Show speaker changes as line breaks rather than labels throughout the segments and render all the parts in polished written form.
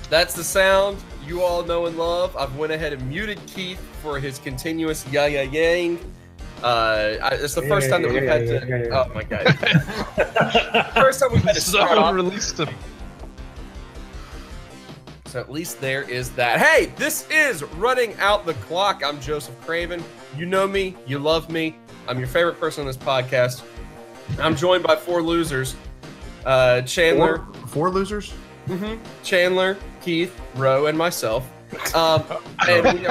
That's the sound you all know and love. I've went ahead and muted Keith for his continuous yang. It's the first time that we've had to. Oh my god! First time we've had to start off.
Released him.
So at least there is that. Hey, this is Running Out the Clock. I'm Joseph Craven. You know me. You love me. I'm your favorite person on this podcast. I'm joined by four losers. Chandler.
Four losers?
Mm-hmm. Chandler, Keith, Roe, and myself. And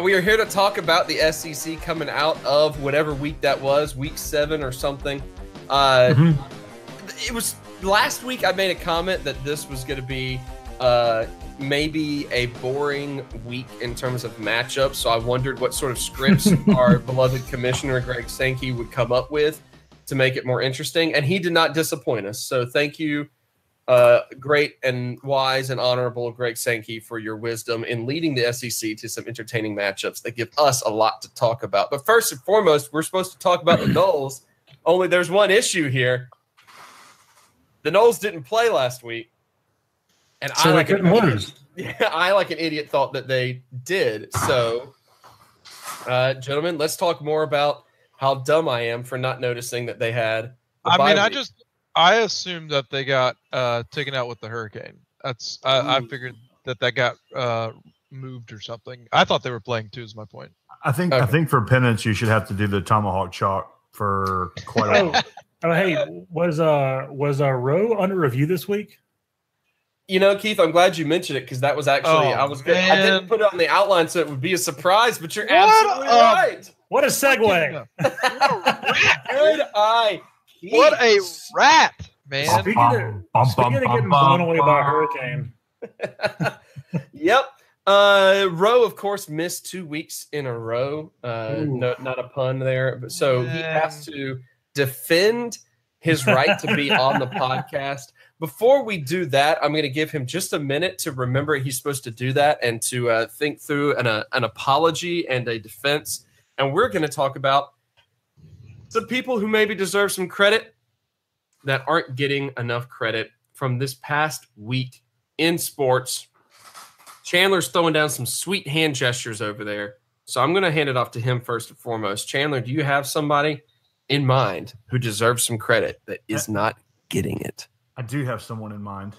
we are here to talk about the SEC coming out of whatever week that was, week 7 or something. It was last week I made a comment that this was going to be maybe a boring week in terms of matchups. So I wondered what sort of scripts our beloved commissioner, Greg Sankey, would come up with to make it more interesting. And he did not disappoint us. So thank you, great and wise and honorable Greg Sankey, for your wisdom in leading the SEC to some entertaining matchups that give us a lot to talk about. But first and foremost, we're supposed to talk about the Noles. Only there's one issue here. The Noles didn't play last week. And
so they couldn't lose.
Yeah, I, like an idiot, thought that they did. So, gentlemen, let's talk more about how dumb I am for not noticing that they had.
I assumed that they got taken out with the hurricane. I figured that got moved or something. I thought they were playing too. Is my point.
I think for penance you should have to do the tomahawk chalk for quite a while.
Oh, hey, was Roe under review this week?
You know, Keith, I'm glad you mentioned it because that was actually I didn't put it on the outline so it would be a surprise, but you're absolutely right.
What a segue!
Good eye. Keith.
What a rat, man!
Speaking of getting blown away by a hurricane.
Yep. Roe, of course, missed 2 weeks in a row. No, not a pun there, but so he has to defend his right to be on the podcast. Before we do that, I'm going to give him just a minute to remember he's supposed to do that and to think through an apology and a defense. And we're going to talk about some people who maybe deserve some credit that aren't getting enough credit from this past week in sports. Chandler's throwing down some sweet hand gestures over there. So I'm going to hand it off to him first and foremost. Chandler, do you have somebody in mind who deserves some credit that is not getting it?
I do have someone in mind.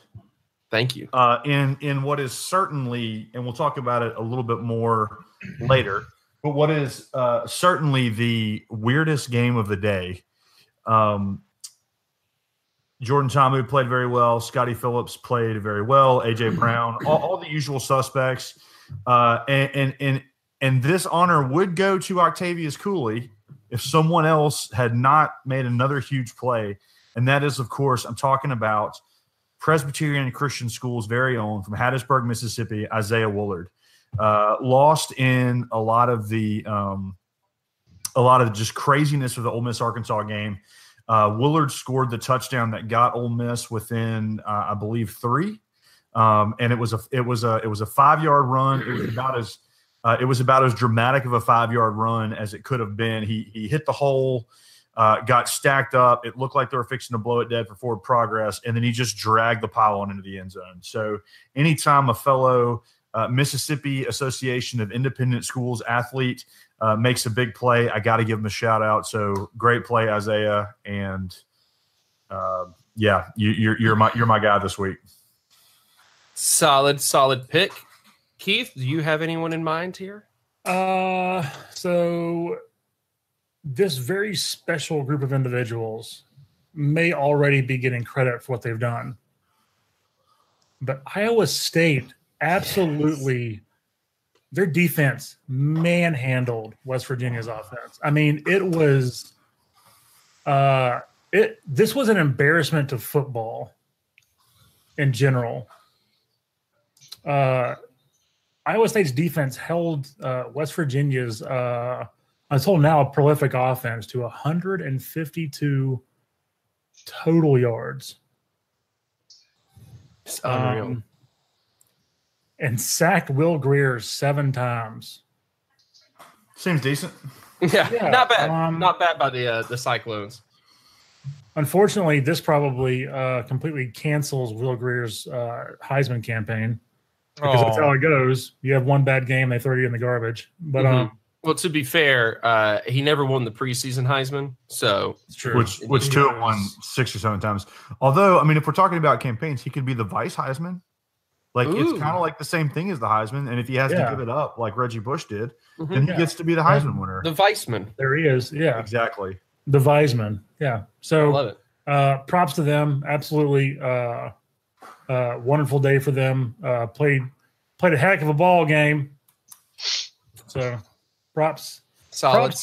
Thank you.
In what is certainly, and we'll talk about it a little bit more later, but what is certainly the weirdest game of the day. Jordan Ta'amu played very well. Scotty Phillips played very well. A.J. Brown, all the usual suspects. And this honor would go to Octavius Cooley if someone else had not made another huge play. And that is, of course, I'm talking about Presbyterian Christian School's very own from Hattiesburg, Mississippi, Isaiah Woolard. Lost in a lot of the just craziness of the Ole Miss Arkansas game. Woolard scored the touchdown that got Ole Miss within, I believe, 3. And it was a 5-yard run. It was about as dramatic of a 5-yard run as it could have been. He hit the hole. Got stacked up. It looked like they were fixing to blow it dead for forward progress, and then he just dragged the pylon into the end zone. So anytime a fellow Mississippi Association of Independent Schools athlete makes a big play, I got to give him a shout-out. So great play, Isaiah, and you're my guy this week.
Solid pick. Keith, do you have anyone in mind here?
So this very special group of individuals may already be getting credit for what they've done. But Iowa State absolutely, their defense manhandled West Virginia's offense. I mean, it was this was an embarrassment to football in general. Iowa State's defense held West Virginia's until now prolific offense to 152 total yards.
It's unreal.
And sacked Will Greer 7 times.
Seems decent.
Yeah, not bad. Not bad by the Cyclones.
Unfortunately, this probably completely cancels Will Greer's Heisman campaign because that's how it goes. You have one bad game, they throw you in the garbage. But
well, to be fair, he never won the preseason Heisman, so
it's true. Which Tua won 6 or 7 times. Although, I mean, if we're talking about campaigns, he could be the vice Heisman. Like it's kind of like the same thing as the Heisman, and if he has to give it up, like Reggie Bush did, then he gets to be the Heisman winner.
The Viceman.
There he is. Yeah,
exactly.
The Viceman. Yeah. So
I love it.
Props to them. Absolutely wonderful day for them. Played a heck of a ball game. So props.
Solid.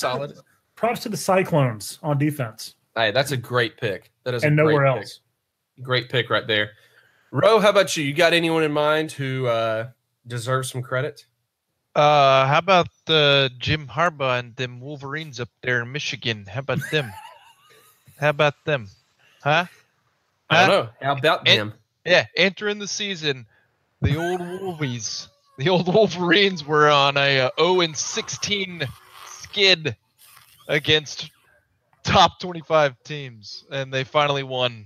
Props to the Cyclones on defense.
Hey, that's a great pick. That is
and
a
nowhere
great
else.
Pick. Great pick right there. Ro, how about you? You got anyone in mind who deserves some credit?
How about Jim Harbaugh and them Wolverines up there in Michigan? How about them? Huh?
I don't know. How about them?
Yeah, entering the season, the old Wolvies, the old Wolverines were on a 0-16 skid against top 25 teams, and they finally won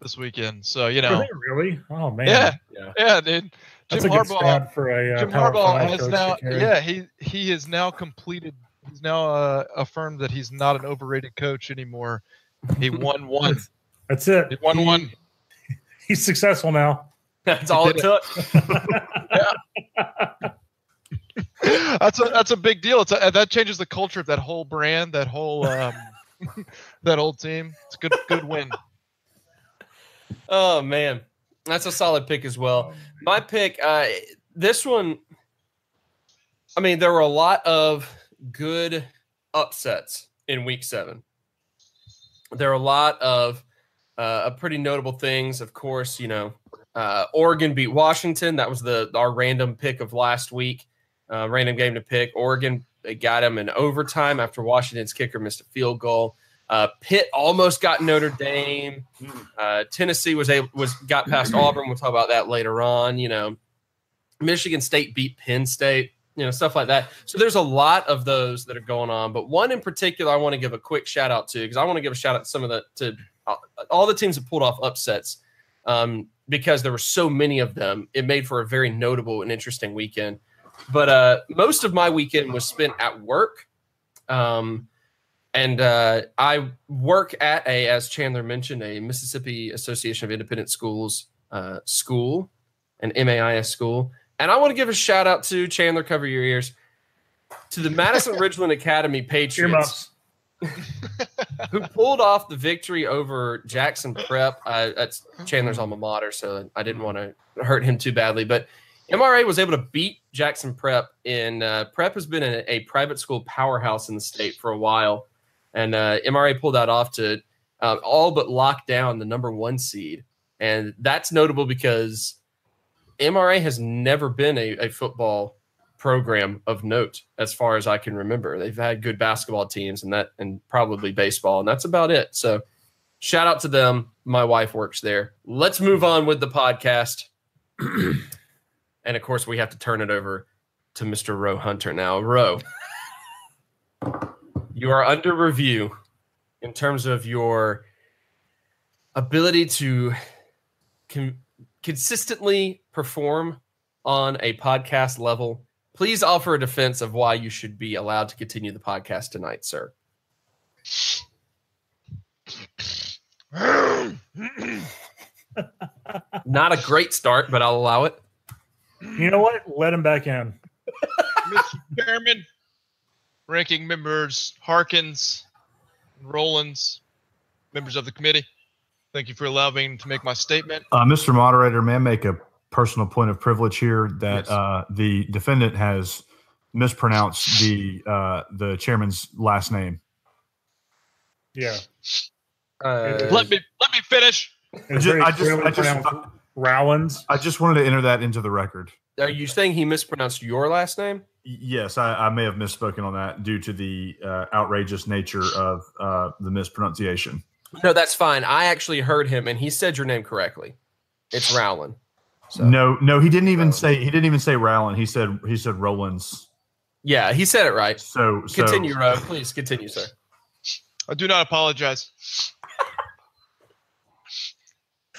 this weekend. So, you know.
Really? Oh, man.
Yeah, dude.
That's a good stat for a
Jim Harbaugh has now, he has now completed. He's now affirmed that he's not an overrated coach anymore. He won one.
That's it.
He won one.
He's successful now.
That's all it took.
That's a big deal. That changes the culture of that whole brand, that whole that whole team. It's a good win.
Oh man, that's a solid pick as well. My pick, this one. I mean, there were a lot of good upsets in Week 7. There are a lot of pretty notable things. Of course, you know, Oregon beat Washington. That was our random pick of last week. Random game to pick. Oregon got him in overtime after Washington's kicker missed a field goal. Pitt almost got Notre Dame. Tennessee got past Auburn. We'll talk about that later on. You know, Michigan State beat Penn State. You know, stuff like that. So there's a lot of those that are going on, but one in particular I want to give a quick shout out to because I want to give a shout out to all the teams that pulled off upsets because there were so many of them. It made for a very notable and interesting weekend. But most of my weekend was spent at work. And I work at as Chandler mentioned, a Mississippi Association of Independent Schools school, an MAIS school. And I want to give a shout out to Chandler, cover your ears, to the Madison Ridgeland Academy Patriots, who pulled off the victory over Jackson Prep. That's Chandler's alma mater, so I didn't want to hurt him too badly. But MRA was able to beat Jackson Prep. Prep has been a private school powerhouse in the state for a while. And MRA pulled that off to all but lock down the number 1 seed. And that's notable because MRA has never been a football program of note as far as I can remember. They've had good basketball teams and probably baseball, and that's about it. So shout out to them. My wife works there. Let's move on with the podcast. And, of course, we have to turn it over to Mr. Ro Hunter now. Ro, you are under review in terms of your ability to consistently perform on a podcast level. Please offer a defense of why you should be allowed to continue the podcast tonight, sir. Not a great start, but I'll allow it.
You know what? Let him back in.
Mr. Chairman, ranking members Harkins, Rollins, members of the committee, thank you for allowing me to make my statement.
Mr. Moderator, may I make a personal point of privilege here that the defendant has mispronounced the chairman's last name.
Yeah.
Let me finish.
Rowlands.
I just wanted to enter that into the record.
Are you saying he mispronounced your last name?
Yes, I may have misspoken on that due to the outrageous nature of the mispronunciation.
No, that's fine. I actually heard him, and he said your name correctly. It's Rowland.
So. No, he didn't even say Rowland. He said Rollins.
Yeah, he said it right.
So
continue, Ro. Please continue, sir.
I do not apologize.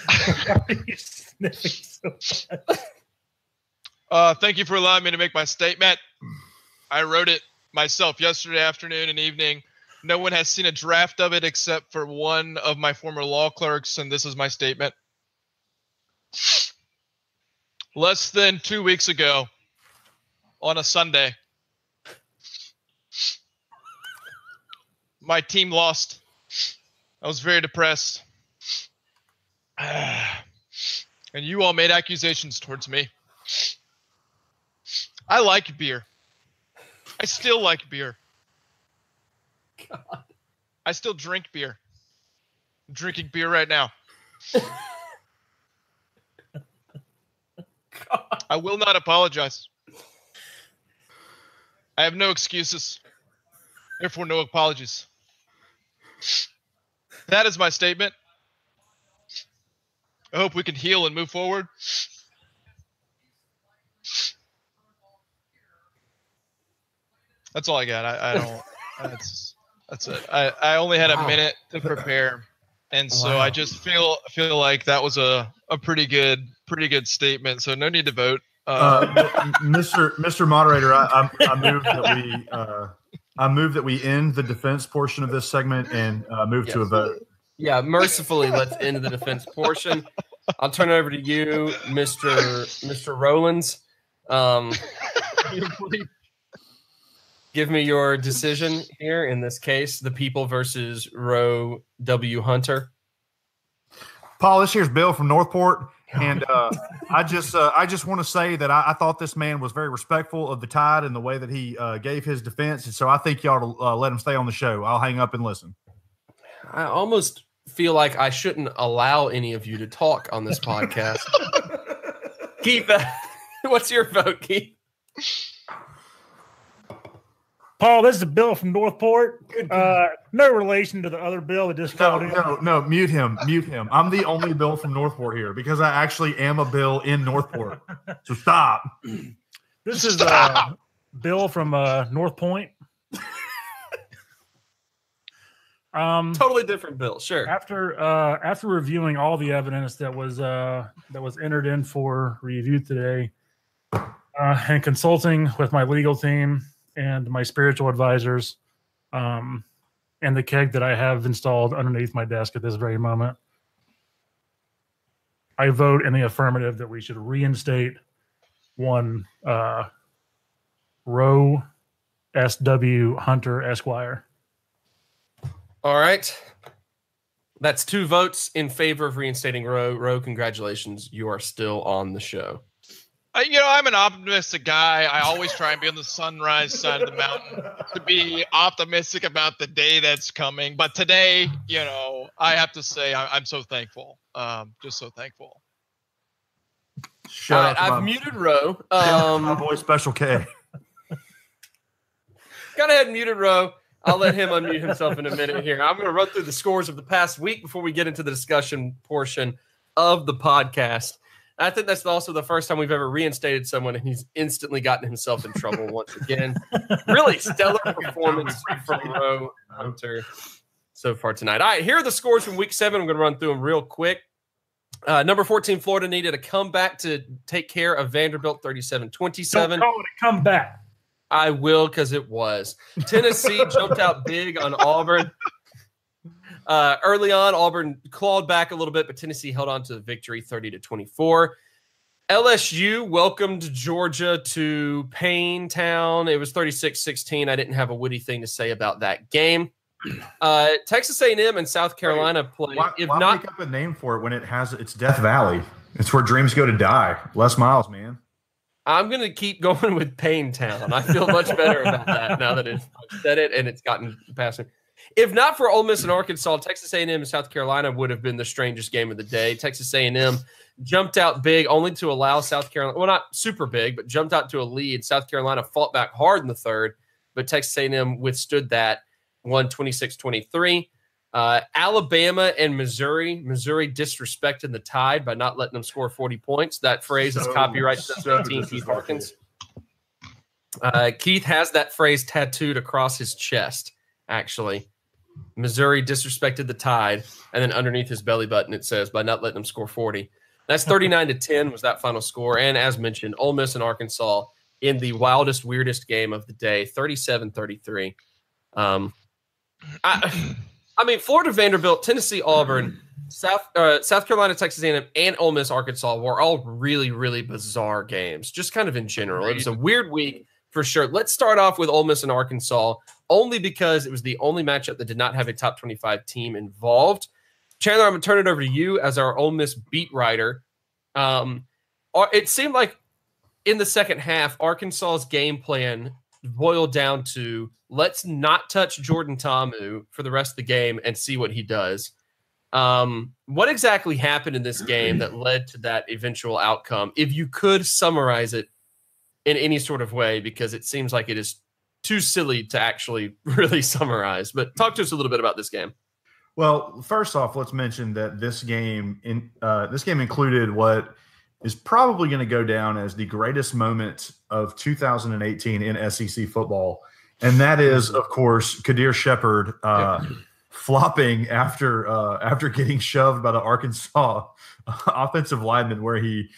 Why are you sniffing so much?
Thank you for allowing me to make my statement. I wrote it myself yesterday afternoon and evening. No one has seen a draft of it except for one of my former law clerks, and this is my statement. Less than 2 weeks ago, on a Sunday, my team lost. I was very depressed. And you all made accusations towards me. I like beer. I still like beer.
God.
I still drink beer. I'm drinking beer right now.
God.
I will not apologize. I have no excuses. Therefore, no apologies. That is my statement. I hope we can heal and move forward. That's all I got. I don't. That's it. I only had a minute to prepare, and so I just feel like that was a pretty good statement. So no need to vote.
Mr. Moderator, I move that we end the defense portion of this segment and move to a vote.
Yeah, mercifully, let's end the defense portion. I'll turn it over to you, Mr. Rowlands. Give me your decision here. In this case, the people versus Roe W. Hunter.
Paul, this here's Bill from Northport, and I just want to say that I thought this man was very respectful of the Tide and the way that he gave his defense, and so I think you ought to let him stay on the show. I'll hang up and listen.
I almost feel like I shouldn't allow any of you to talk on this podcast. Keith, what's your vote, Keith?
Paul, this is Bill from Northport. No relation to the other Bill that just called in.
No, mute him. I'm the only Bill from Northport here because I actually am a Bill in Northport. So stop.
This is Bill from North Point.
Totally different Bill. Sure.
After reviewing all the evidence that was entered in for review today, and consulting with my legal team and my spiritual advisors, and the keg that I have installed underneath my desk at this very moment, I vote in the affirmative that we should reinstate one Roe S.W. Hunter Esquire.
All right. That's 2 votes in favor of reinstating Roe. Roe, congratulations. You are still on the show.
I'm an optimistic guy. I always try and be on the sunrise side of the mountain to be optimistic about the day that's coming. But today, I have to say I'm so thankful. Just so thankful.
I've muted Roe.
My boy Special K.
Got ahead and muted Roe. I'll let him unmute himself in a minute here. I'm going to run through the scores of the past week before we get into the discussion portion of the podcast. I think that's also the first time we've ever reinstated someone, and he's instantly gotten himself in trouble once again. Really stellar performance from Roe Hunter so far tonight. All right, here are the scores from week 7. I'm going to run through them real quick. Number 14, Florida needed a comeback to take care of Vanderbilt, 37-27.
Don't call it a comeback.
I will, because it was. Tennessee jumped out big on Auburn. Early on, Auburn clawed back a little bit, but Tennessee held on to the victory, 30-24. LSU welcomed Georgia to Paintown. It was 36-16. I didn't have a witty thing to say about that game. Texas A&M and South Carolina played.
Why make up a name for it when it's Death Valley? It's where dreams go to die. Les Miles, man.
I'm going to keep going with Paintown. I feel much better about that now that I've said it and it's gotten past me. If not for Ole Miss and Arkansas, Texas A&M and South Carolina would have been the strangest game of the day. Texas A&M jumped out big only to allow South Carolina, well, not super big, but jumped out to a lead. South Carolina fought back hard in the third, but Texas A&M withstood that, won 26-23. Alabama and Missouri disrespected the Tide by not letting them score 40 points. That phrase is copyrighted to 18 Keith Harkins. Keith has that phrase tattooed across his chest, actually. Missouri disrespected the Tide, and then underneath his belly button it says, by not letting them score 40. That's 39-10 was that final score. And as mentioned, Ole Miss and Arkansas in the wildest, weirdest game of the day, 37-33. I mean, Florida, Vanderbilt, Tennessee, Auburn, South Carolina, Texas A&M, and Ole Miss, Arkansas were all really, really bizarre games, just kind of in general. It was a weird week for sure. Let's start off with Ole Miss and Arkansas, only because it was the only matchup that did not have a top 25 team involved. Chandler, I'm going to turn it over to you as our Ole Miss beat writer. It seemed like in the second half, Arkansas's game plan boiled down to let's not touch Jordan Ta'amu for the rest of the game and see what he does. What exactly happened in this game that led to that eventual outcome? If you could summarize it in any sort of way, because it seems like it is too silly to actually really summarize. But talk to us a little bit about this game.
Well, first off, let's mention that this game included what is probably going to go down as the greatest moment of 2018 in SEC football. And that is, of course, Kadir Shepard flopping after getting shoved by the Arkansas offensive lineman, where he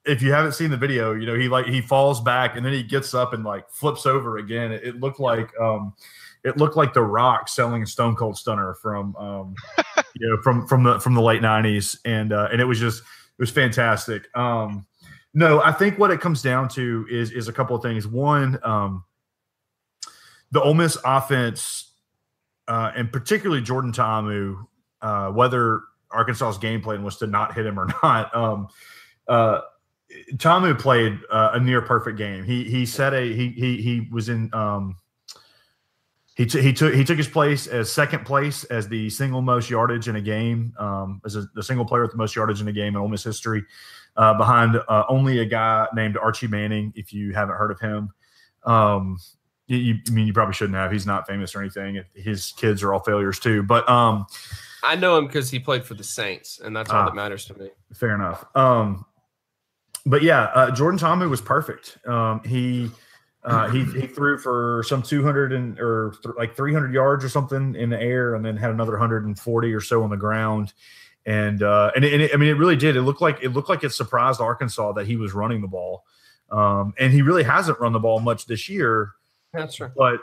if you haven't seen the video, you know, he falls back and then he gets up and like flips over again. It looked like The Rock selling Stone Cold Stunner from from the late 90s, and it was fantastic. No, I think what it comes down to is a couple of things. One, the Ole Miss offense, and particularly Jordan Ta'amu, whether Arkansas's game plan was to not hit him or not, Ta'amu played a near perfect game. He took his place as second place as the single most yardage in a game, as the single player with the most yardage in a game in Ole Miss history, behind only a guy named Archie Manning. If you haven't heard of him, you probably shouldn't have. He's not famous or anything. His kids are all failures too. But
I know him because he played for the Saints, and that's all that matters to me.
Fair enough. But yeah, Jordan Ta'amu was perfect. He threw for some 200 like 300 yards or something in the air, and then had another 140 or so on the ground. And it really did. It looked like it surprised Arkansas that he was running the ball. And he really hasn't run the ball much this year.
That's true.
But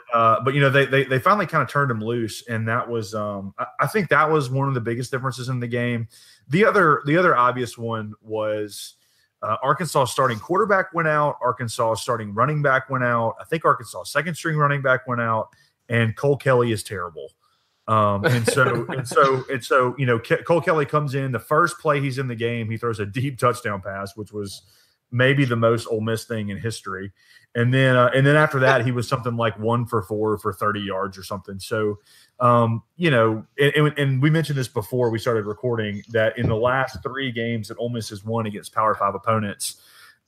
you know, they finally kind of turned him loose, and that was I think that was one of the biggest differences in the game. The other obvious one was Arkansas starting quarterback went out. Arkansas starting running back went out. I think Arkansas second string running back went out, and Cole Kelly is terrible. And so, you know, Cole Kelly comes in. The first play he's in the game, he throws a deep touchdown pass, which was maybe the most Ole Miss thing in history. And then after that, he was something like 1 for 4 for 30 yards or something. So, you know, and we mentioned this before we started recording, that in the last 3 games that Ole Miss has won against Power 5 opponents,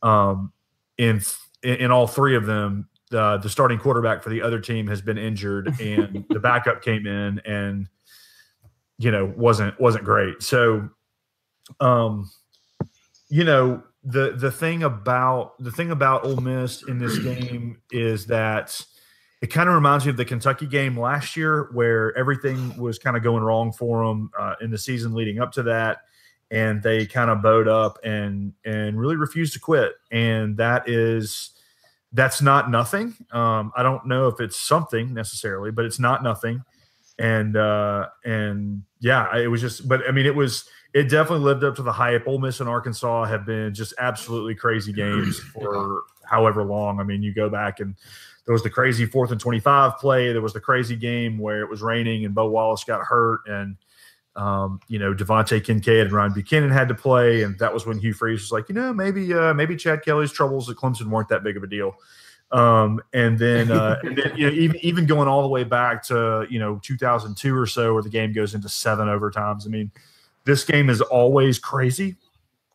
in all 3 of them, the starting quarterback for the other team has been injured, and the backup came in and, you know, wasn't great. So, you know, the thing about Ole Miss in this game is that it kind of reminds me of the Kentucky game last year, where everything was kind of going wrong for them in the season leading up to that, and they kind of bowed up and really refused to quit. And that's not nothing. I don't know if it's something necessarily, but it's not nothing. And yeah, it was just, but I mean, it definitely lived up to the hype. Ole Miss and Arkansas have been just absolutely crazy games for however long. I mean, you go back and there was the crazy 4th and 25 play. There was the crazy game where it was raining and Bo Wallace got hurt, and you know, Devontae Kincaid and Ryan Buchanan had to play, and that was when Hugh Freeze was like, you know, maybe Chad Kelly's troubles at Clemson weren't that big of a deal. And then you know, even going all the way back to, you know, 2002 or so, where the game goes into 7 overtimes. I mean, this game is always crazy,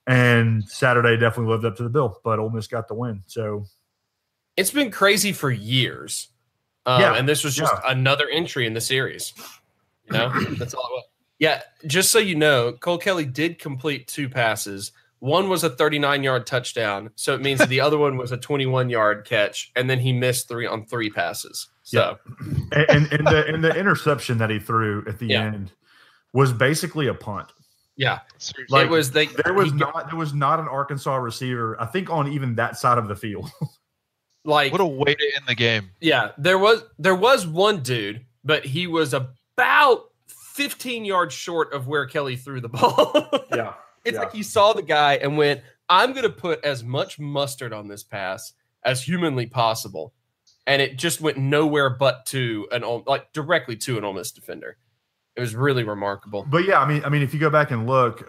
and Saturday definitely lived up to the bill, but Ole Miss got the win. So
it's been crazy for years. And this was just another entry in the series. You know, that's all it was. Yeah, just so you know, Cole Kelly did complete 2 passes. One was a 39-yard touchdown, so it means the other one was a 21-yard catch, and then he missed 3 on 3 passes. So,
and the interception that he threw at the end was basically a punt.
Yeah,
like
it was.
There was not an Arkansas receiver, I think, on even that side of the field.
Like, what a way to end the game.
Yeah, there was one dude, but he was about 15 yards short of where Kelly threw the ball.
Yeah.
It's like he saw the guy and went, I'm going to put as much mustard on this pass as humanly possible. And it just went nowhere but to directly to an Ole Miss defender. It was really remarkable.
But yeah, I mean, if you go back and look,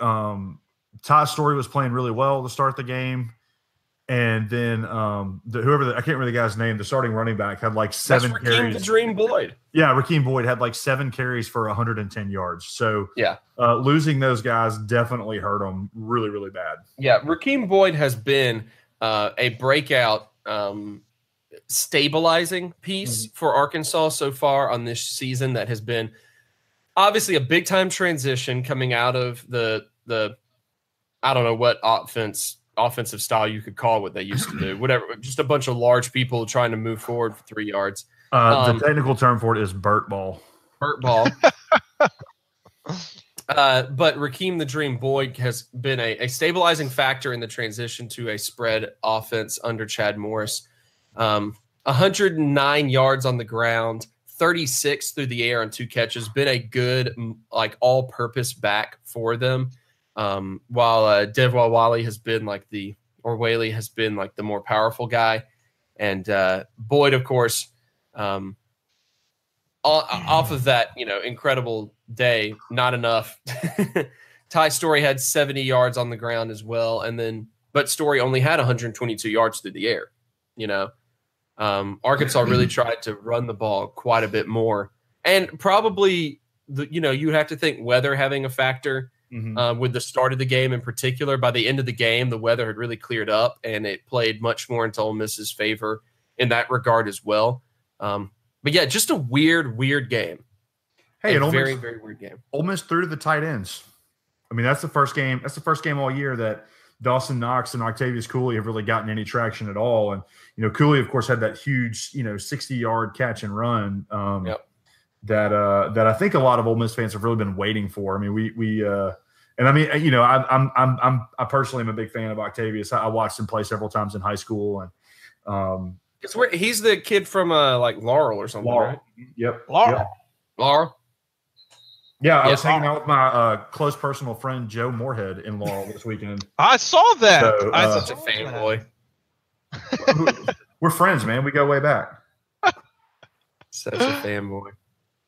Ty Story was playing really well to start the game. And then I can't remember the guy's name, the starting running back had like 7 carries.
The Dream Boyd.
Yeah, Rakeem Boyd had like 7 carries for 110 yards. So
yeah,
losing those guys definitely hurt them really, really bad.
Yeah, Rakeem Boyd has been a breakout stabilizing piece for Arkansas so far on this season. That has been obviously a big time transition coming out of the I don't know what offensive style you could call what they used to do, whatever, just a bunch of large people trying to move forward for 3 yards.
The technical term for it is Burt ball.
Burt ball. But Rakeem the Dream Boyd has been a stabilizing factor in the transition to a spread offense under Chad Morris. 109 yards on the ground, 36 through the air on 2 catches, been a good all-purpose back for them. While Devwa Whaley has been Whaley has been the more powerful guy, and Boyd, of course, off of that incredible day, not enough. Ty Story had 70 yards on the ground as well, but Story only had 122 yards through the air. Arkansas really tried to run the ball quite a bit more, and probably you have to think weather having a factor. With the start of the game in particular. By the end of the game, the weather had really cleared up, and it played much more into Ole Miss's favor in that regard as well. But yeah, just a weird game.
Hey,
a very weird game.
Ole Miss threw to the tight ends. I mean, that's the first game. That's the first game all year that Dawson Knox and Octavius Cooley have really gotten any traction at all. And Cooley, of course, had that huge 60-yard catch and run. That I think a lot of Ole Miss fans have really been waiting for. I mean, I personally am a big fan of Octavius. I watched him play several times in high school, and
he's the kid from Laurel or something,
Laurel.
Right?
Yep,
Laurel.
Yeah, I was hanging out with my close personal friend Joe Moorhead in Laurel this weekend.
I saw that.
So,
I'm such a fanboy.
We're friends, man. We go way back.
Such a fanboy.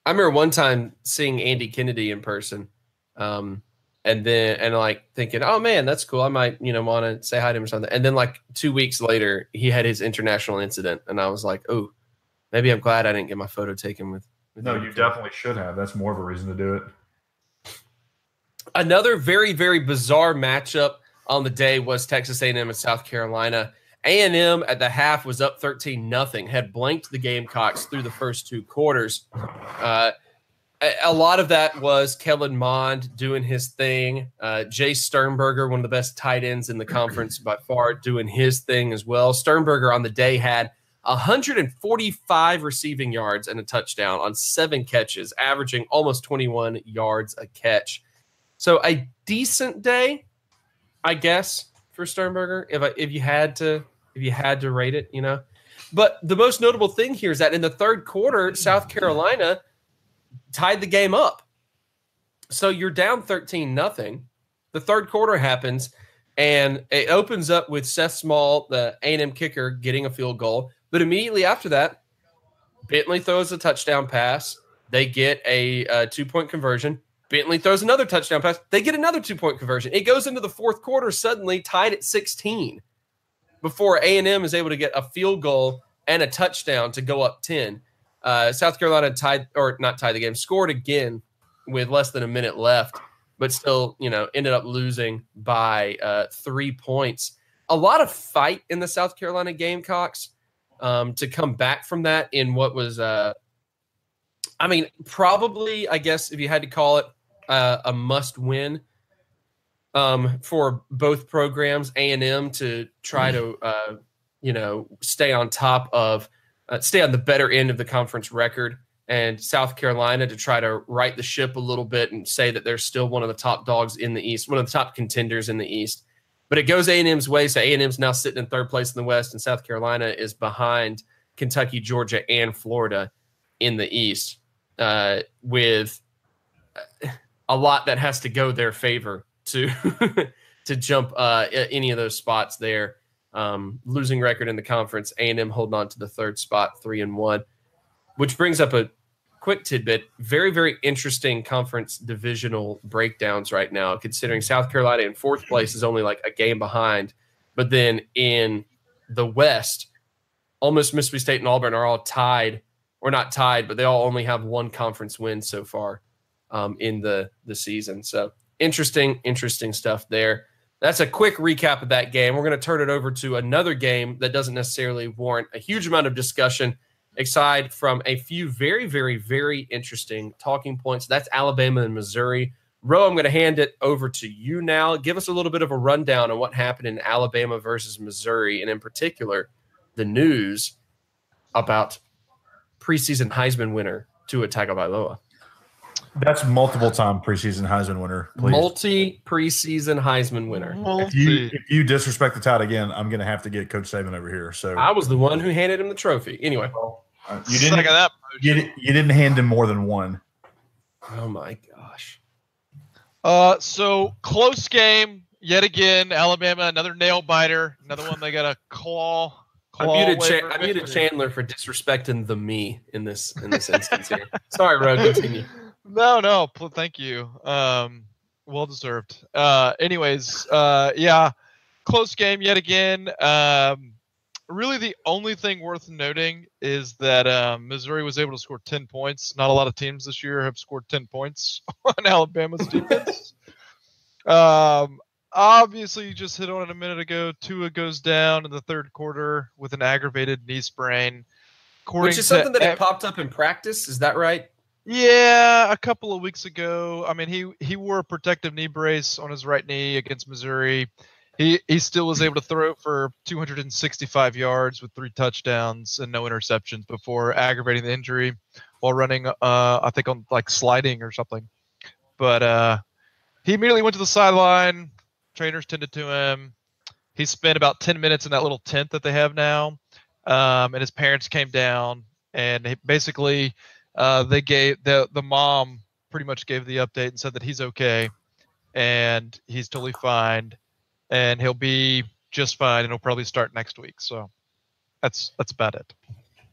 I remember one time seeing Andy Kennedy in person, and thinking, oh man, that's cool. I might, want to say hi to him or something. And then 2 weeks later, he had his international incident, and I was like, oh, maybe I'm glad I didn't get my photo taken with
No, you definitely should have. That's more of a reason to do it.
Another very, very bizarre matchup on the day was Texas A&M and South Carolina. A&M at the half was up 13-0, had blanked the Gamecocks through the first 2 quarters. A lot of that was Kellen Mond doing his thing. Jay Sternberger, one of the best tight ends in the conference by far, doing his thing as well. Sternberger on the day had 145 receiving yards and a touchdown on 7 catches, averaging almost 21 yards a catch. So a decent day, I guess, for Sternberger, if you had to rate it, But the most notable thing here is that in the third quarter, South Carolina tied the game up. So you're down 13-0. The third quarter happens, and it opens up with Seth Small, the A&M kicker, getting a field goal. But immediately after that, Bentley throws a touchdown pass. They get a 2-point conversion. Bentley throws another touchdown pass. They get another 2-point conversion. It goes into the fourth quarter suddenly tied at 16 before A&M is able to get a field goal and a touchdown to go up 10. South Carolina scored again with less than a minute left, but still, ended up losing by 3 points. A lot of fight in the South Carolina Gamecocks to come back from that in what was, probably, I guess, if you had to call it a must win. for both programs. A&M to try to stay on top of stay on the better end of the conference record, and South Carolina to try to right the ship a little bit and say that they're still one of the top dogs in the East, one of the top contenders in the East. But it goes A&M's way, so A&M's now sitting in third place in the West, and South Carolina is behind Kentucky, Georgia, and Florida in the East, with a lot that has to go their favor to to jump any of those spots there. Losing record in the conference, A&M holding on to the third spot, 3-1, which brings up a quick tidbit. Very, very interesting conference divisional breakdowns right now, considering South Carolina in fourth place is only like a game behind. But then in the West, Ole Miss, Mississippi State, and Auburn are all tied, or not tied, but they all only have one conference win so far in the season. So interesting stuff there. That's a quick recap of that game. We're going to turn it over to another game that doesn't necessarily warrant a huge amount of discussion, aside from a few very, very, very interesting talking points. That's Alabama and Missouri. Ro, I'm going to hand it over to you now. Give us a little bit of a rundown on what happened in Alabama versus Missouri, and in particular, the news about preseason Heisman winner Tua Tagovailoa.
That's multiple-time preseason Heisman winner, please.
Multi-preseason Heisman winner.
If you disrespect the tout again, I'm going to have to get Coach Saban over here. So
I was the one who handed him the trophy. Anyway.
You didn't hand him more than one.
Oh, my gosh.
So close game yet again. Alabama, another nail biter. Another one they got a claw.
I muted Chandler for disrespecting the me in this instance here. Sorry, Ro, continue.
No, thank you. Well deserved. Anyways, close game yet again. Really, the only thing worth noting is that Missouri was able to score 10 points. Not a lot of teams this year have scored 10 points on Alabama's defense. Obviously, you just hit on it a minute ago. Tua goes down in the third quarter with an aggravated knee sprain.
Which is something that had popped up in practice. Is that right?
Yeah, a couple of weeks ago. I mean, he wore a protective knee brace on his right knee against Missouri. He still was able to throw for 265 yards with 3 touchdowns and no interceptions before aggravating the injury while running, I think, on like sliding or something. But he immediately went to the sideline. Trainers tended to him. He spent about 10 minutes in that little tent that they have now. And his parents came down, and basically they gave the mom pretty much gave the update and said that he's okay and he's totally fine and he'll be just fine and he'll probably start next week. So that's about it.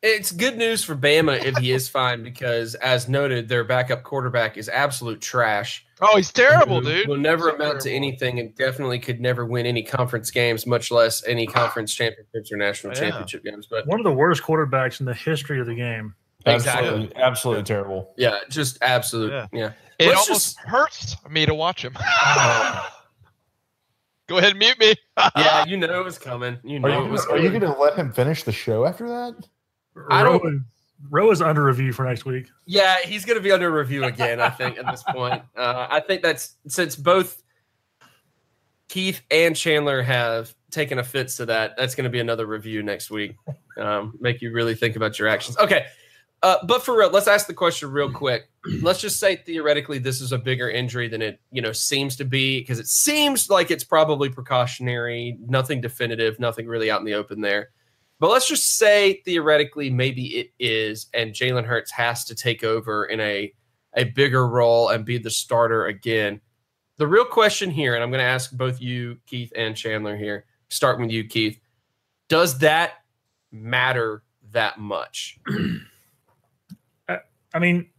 It's good news for Bama if he is fine, because as noted, their backup quarterback is absolute trash.
Oh, he's terrible, dude.
Will never amount to anything, and definitely could never win any conference games, much less any conference championships or national championship games. But
one of the worst quarterbacks in the history of the game.
Exactly.
Absolutely terrible.
Yeah, just absolute. Yeah.
It almost hurts me to watch him. Go ahead and mute me.
Yeah, you know it was coming. You know it was coming.
Are you going to let him finish the show after that?
Roe is under review for next week.
Yeah, he's going to be under review again, I think, at this point. I think that's since both Keith and Chandler have taken offense to that, that's going to be another review next week. Make you really think about your actions. Okay, but for real, let's ask the question real quick. Let's just say theoretically this is a bigger injury than it seems to be, because it seems like it's probably precautionary, nothing definitive, nothing really out in the open there. But let's just say theoretically maybe it is, and Jalen Hurts has to take over in a bigger role and be the starter again. The real question here, and I'm going to ask both you, Keith, and Chandler here, starting with you, Keith, does that matter that much?
I mean,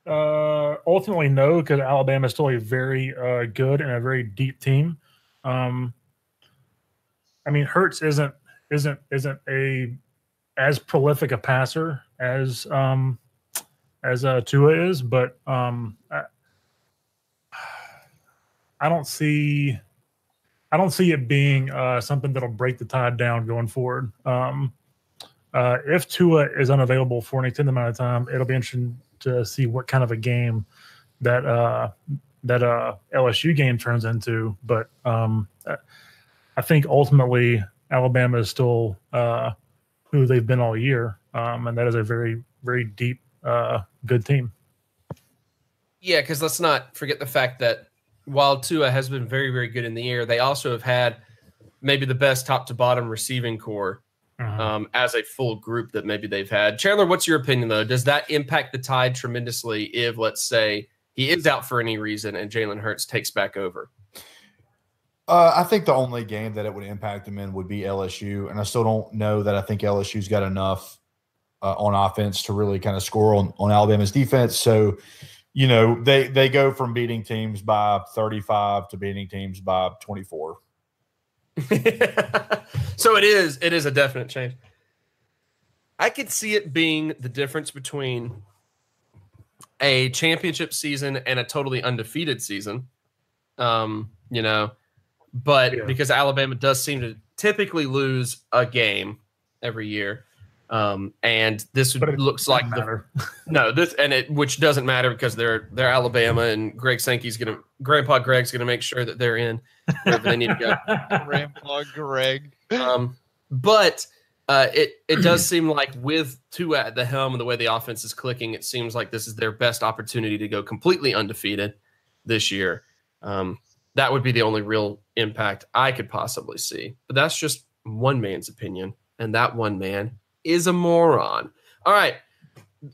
ultimately no, because Alabama is still a very good and a very deep team. I mean, Hurts isn't a as prolific a passer as Tua is, but I don't see it being something that'll break the tide down going forward. If Tua is unavailable for an extended amount of time, it'll be interesting to see what kind of a game that that LSU game turns into. But I think ultimately Alabama is still who they've been all year, and that is a very, very deep, good team.
Yeah, because let's not forget the fact that while Tua has been very, very good in the air, they also have had maybe the best top to bottom receiving core as a full group that maybe they've had. Chandler, what's your opinion, though? Does that impact the Tide tremendously if, let's say, he is out for any reason and Jalen Hurts takes back over?
I think the only game that it would impact them in would be LSU, and I still don't know that I think LSU's got enough on offense to really kind of score on Alabama's defense. So, you know, they go from beating teams by 35 to beating teams by 24.
So it is a definite change. I could see it being the difference between a championship season and a totally undefeated season. You know, but because Alabama does seem to typically lose a game every year. And this looks like which doesn't matter because they're Alabama, and Grandpa Greg's gonna make sure that they're in wherever they need to go.
Grandpa Greg.
But it does seem like with Tua at the helm and the way the offense is clicking, it seems like this is their best opportunity to go completely undefeated this year. That would be the only real impact I could possibly see. But that's just one man's opinion, and that one man is a moron. All right.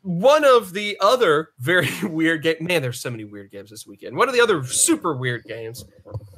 One of the other very weird games, man, there's so many weird games this weekend. One of the other super weird games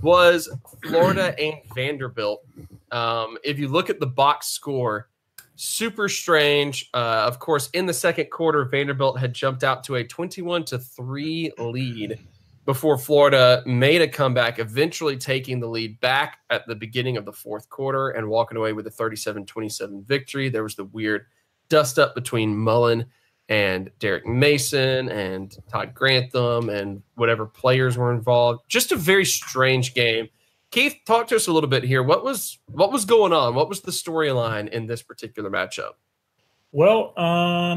was Florida and Vanderbilt. If you look at the box score, super strange. Of course, in the second quarter, Vanderbilt had jumped out to a 21-3 lead before Florida made a comeback, eventually taking the lead back at the beginning of the fourth quarter and walking away with a 37-27 victory. There was the weird dust-up between Mullen and Derek Mason and Todd Grantham and whatever players were involved. Just a very strange game. Keith, talk to us a little bit here. What was going on? What was the storyline in this particular matchup?
Well,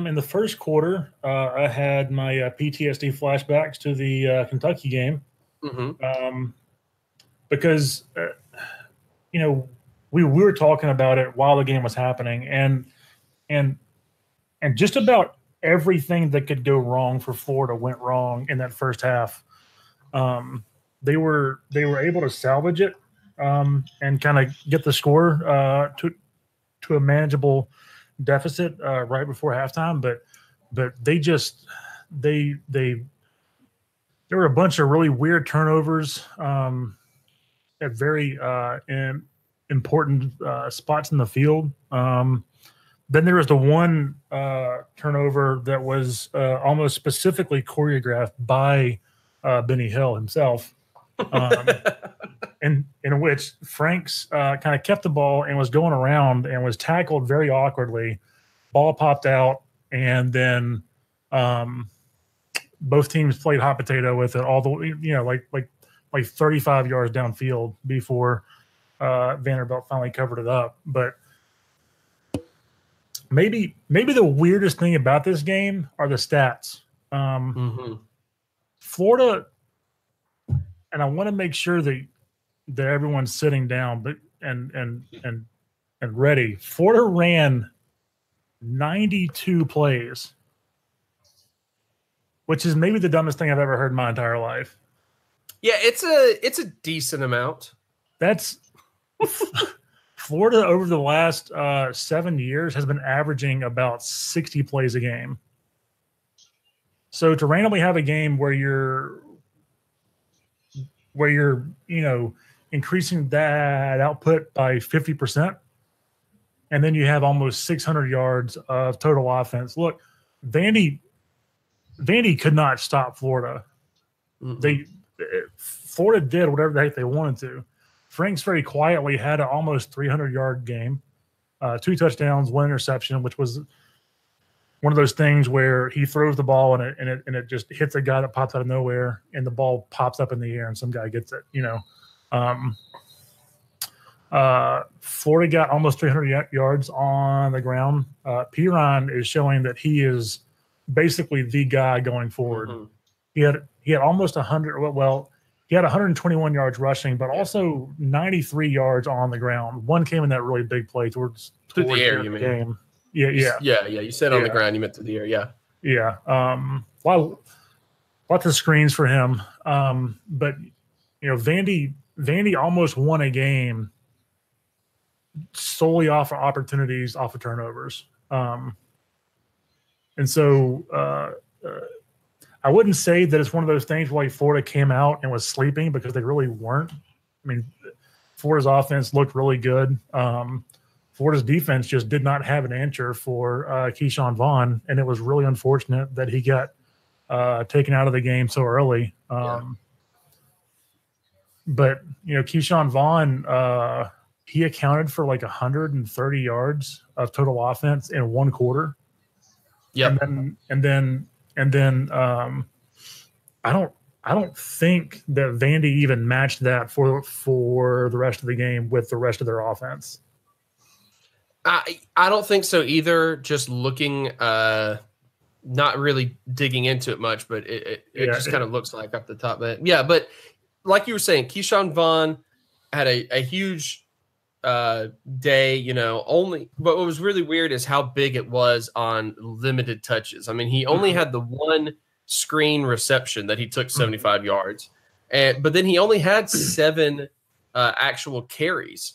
in the first quarter, I had my PTSD flashbacks to the Kentucky game because, you know, we were talking about it while the game was happening, and just about everything that could go wrong for Florida went wrong in that first half. They were able to salvage it and kind of get the score to a manageable deficit right before halftime, but there were a bunch of really weird turnovers at very important spots in the field. Then there was the one turnover that was almost specifically choreographed by Benny Hill himself, in which Franks kind of kept the ball and was going around and was tackled very awkwardly. Ball popped out, and then both teams played hot potato with it all the way, you know, like 35 yards downfield before Vanderbilt finally covered it up. But maybe the weirdest thing about this game are the stats. Florida, and I want to make sure that everyone's sitting down, but and ready. Florida ran 92 plays, which is maybe the dumbest thing I've ever heard in my entire life.
Yeah, it's a decent amount.
That's Florida over the last 7 years has been averaging about 60 plays a game. So to randomly have a game where you're increasing that output by 50%, and then you have almost 600 yards of total offense. Look, Vandy could not stop Florida. Florida did whatever the heck they wanted to. Franks very quietly had an almost 300-yard game, 2 touchdowns, 1 interception, which was one of those things where he throws the ball and it just hits a guy that pops out of nowhere, and the ball pops up in the air and some guy gets it. Florida got almost 300 yards on the ground. Piron is showing that he is basically the guy going forward. He had almost 100. Well, He had 121 yards rushing, but also 93 yards on the ground. One came in that really big play towards
the air,
the game. Yeah.
You said on the ground, you meant through the air. Yeah.
Yeah. Lots of screens for him. But Vandy almost won a game solely off of opportunities, off of turnovers. And so I wouldn't say that it's one of those things where Florida came out and was sleeping, because they really weren't. I mean, Florida's offense looked really good. Florida's defense just did not have an answer for Keyshawn Vaughn, and it was really unfortunate that he got taken out of the game so early. But Keyshawn Vaughn, he accounted for 130 yards of total offense in one quarter.
Yeah,
and then I don't think that Vandy even matched that for the rest of the game with the rest of their offense.
I don't think so either. Just looking, not really digging into it much, but it just kind of looks like up the top of it. Yeah, but like you were saying, Keyshawn Vaughn had a huge day, but what was really weird is how big it was on limited touches. I mean, he only had the one screen reception that he took 75 yards, but then he only had 7 actual carries.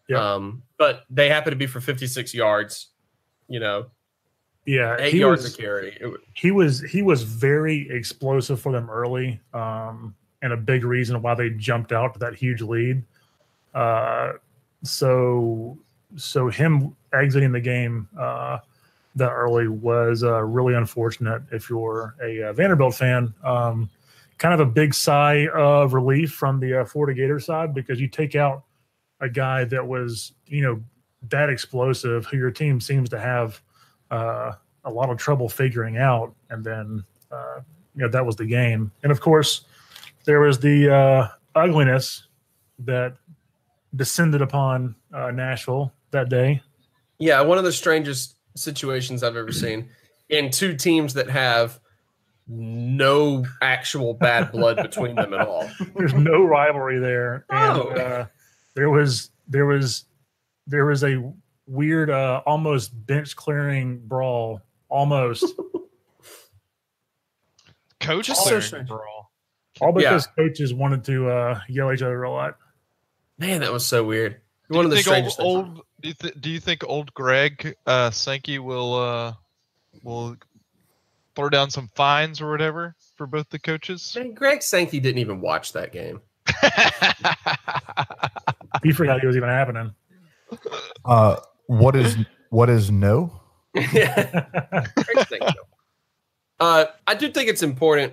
Yeah. But they happened to be for 56 yards, Yeah, 8 yards a carry.
He was very explosive for them early, and a big reason why they jumped out to that huge lead. So him exiting the game that early was really unfortunate if you're a Vanderbilt fan. Kind of a big sigh of relief from the Florida Gators side, because you take out a guy that was, that explosive, who your team seems to have a lot of trouble figuring out. And then, that was the game. And of course, there was the ugliness that descended upon Nashville that day.
Yeah, one of the strangest situations I've ever seen, in two teams that have no actual bad blood between them at all.
There's no rivalry there. And there was a weird almost bench clearing brawl. Almost.
Coaches clearing brawl.
All because coaches wanted to yell at each other a lot.
Man, that was so weird. One of the strangest things.
Do you think old Greg Sankey will throw down some fines or whatever for both the coaches?
Man, Greg Sankey didn't even watch that game.
He forgot it was even happening.
What is no?
I do think it's important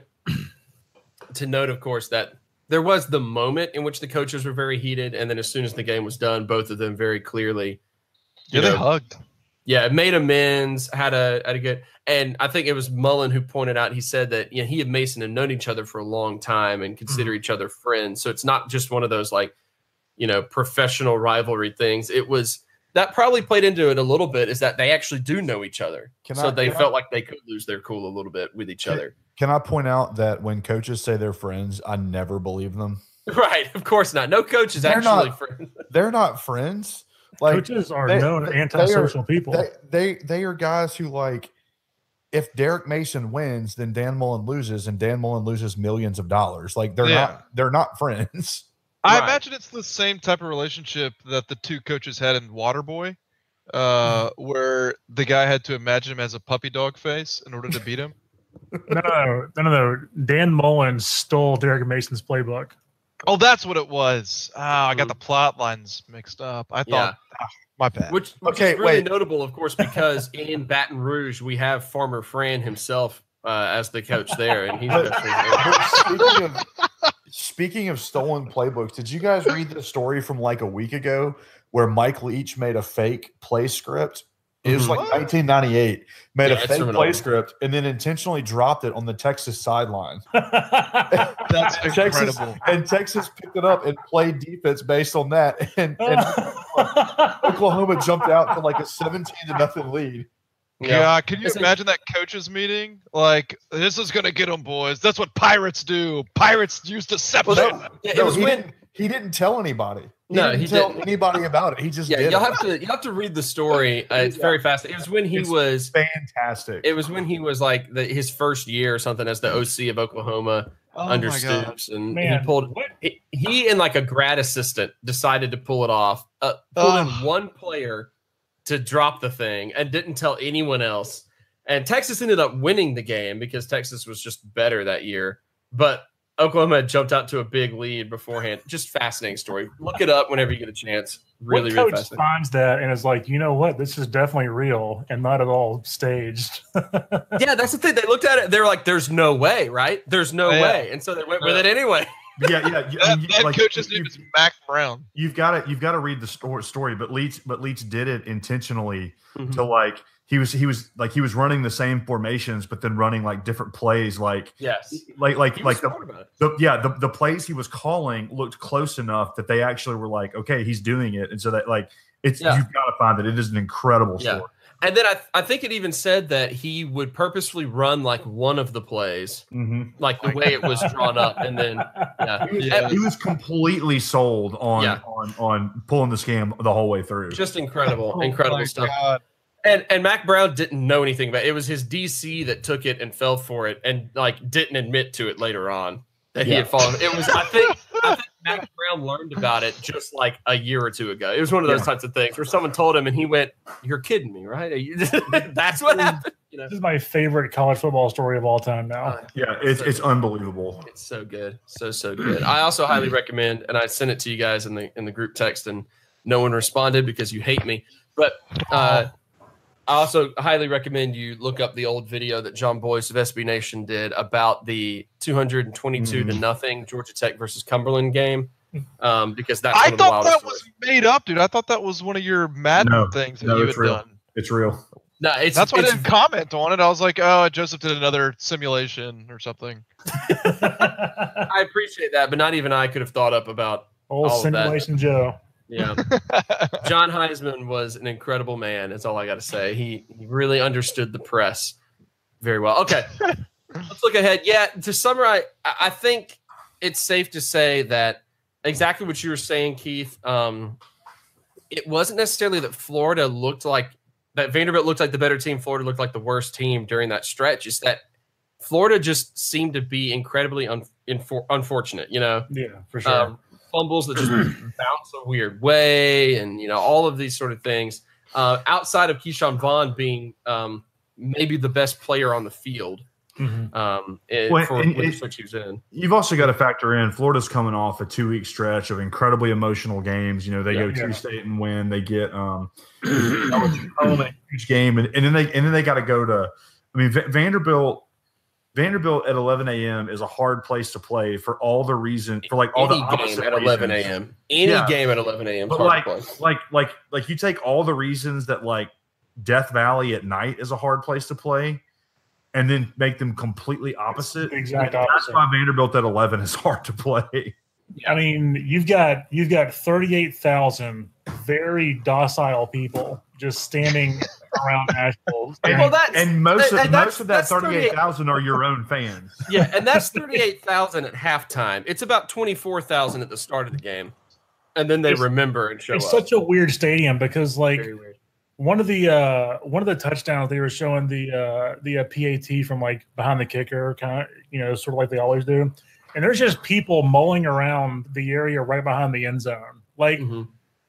to note, of course, that there was the moment in which the coaches were very heated, and then as soon as the game was done, both of them very clearly,
they hugged.
Yeah, made amends, had a good, and I think it was Mullen who pointed out. He said that he and Mason had known each other for a long time and consider each other friends. So it's not just one of those professional rivalry things. It was that probably played into it a little bit, is that they actually do know each other. They felt like they could lose their cool a little bit with each other.
Can I point out that when coaches say they're friends, I never believe them?
Right. Of course not. No coach is actually friends.
They're not friends.
Coaches are known antisocial people.
They are guys who, if Derek Mason wins, then Dan Mullen loses, and Dan Mullen loses millions of dollars. They're not friends.
I imagine it's the same type of relationship that the two coaches had in Waterboy, where the guy had to imagine him as a puppy dog face in order to beat him.
No. Dan Mullen stole Derek Mason's playbook.
Oh, that's what it was. Oh, I got the plot lines mixed up. I thought, my bad.
Which is really notable, of course, because in Baton Rouge, we have Farmer Fran himself as the coach there. And he's
Speaking of stolen playbooks, did you guys read the story from a week ago where Mike Leach made a fake play script? It was 1998. Made a fake play script and then intentionally dropped it on the Texas sideline.
That's incredible.
Texas picked it up and played defense based on that. And Oklahoma jumped out to a 17-0 lead.
Yeah, can you imagine that coaches meeting? Like, this is gonna get them, boys. That's what pirates do. Pirates use deception.
Well, he didn't tell anybody. He didn't tell anybody about it. He just did.
You have to read the story. It's very fast. It was when he was
fantastic.
It was when he was like his first year or something as the OC of Oklahoma under Stoops, and he and like a grad assistant decided to pull it off. Pulled in one player to drop the thing and didn't tell anyone else. And Texas ended up winning the game because Texas was just better that year. But Oklahoma had jumped out to a big lead beforehand. Just fascinating story. Look it up whenever you get a chance. Really,
what
really
coach
fascinating.
Finds that and is like, you know what? This is definitely real and not at all staged.
Yeah, that's the thing. They looked at it. They were like, "There's no way, right? There's no way," and so they went with it anyway.
Yeah.
That coach's name is Mac Brown.
You've got to read the story, but Leach did it intentionally to like he was running the same formations, but then running like different plays. Like the plays he was calling looked close enough that they actually were like, okay, he's doing it, and so that you've got to find that it is an incredible story.
And then I think it even said that he would purposefully run like one of the plays, like the way it was drawn up, and then
he was completely sold on pulling the scam the whole way through.
Just incredible stuff.
God.
And Mac Brown didn't know anything about it. It was his DC that took it and fell for it, and like didn't admit to it later on that he had fallen. It was I think Mac Brown learned about it just like a year or two ago. It was one of those types of things where someone told him and he went, "You're kidding me, right? That's what happened."
This is my favorite college football story of all time now.
It's unbelievable.
It's so good. So good. I also highly recommend, and I sent it to you guys in the group text and no one responded because you hate me. But I also highly recommend you look up the old video that John Boyce of SB Nation did about the 222-0 Georgia Tech versus Cumberland game. Because that's
I thought that was made up, dude. I thought that was one of your Madden things that you had done.
It's real.
No,
that's why I didn't comment on it. I was like, oh, Joseph did another simulation or something.
I appreciate that, but not even I could have thought up about
old simulation Joe.
Yeah. John Heisman was an incredible man. That's all I got to say. He really understood the press very well. Okay. Let's look ahead. Yeah. To summarize, I think it's safe to say that exactly what you were saying, Keith. It wasn't necessarily that Vanderbilt looked like the better team. Florida looked like the worst team during that stretch. It's that Florida just seemed to be incredibly unfortunate, Yeah,
for sure.
Fumbles that just bounce a weird way, and all of these sort of things. Outside of Keyshawn Vaughn being maybe the best player on the field, for the switch he was in.
You've also got to factor in Florida's coming off a 2-week stretch of incredibly emotional games. They go to State and win. They get a huge game, and then they got to go to. I mean, Vanderbilt at 11 a.m. is a hard place to play for all the reason for like all
any
the
game at 11 a.m. Any game at 11 a.m.
But like you take all the reasons that like Death Valley at night is a hard place to play, and then make them completely opposite.
Exactly.
That's why Vanderbilt at 11 is hard to play.
I mean, you've got 38,000 very docile people just standing around Nashville.
And most of that 38,000 are your own fans.
Yeah, and that's 38,000 at halftime. It's about 24,000 at the start of the game, and then they remember and show up.
It's such a weird stadium because, like, one of the touchdowns they were showing the PAT from like behind the kicker, kind of sort of like they always do, and there's just people mulling around the area right behind the end zone, like.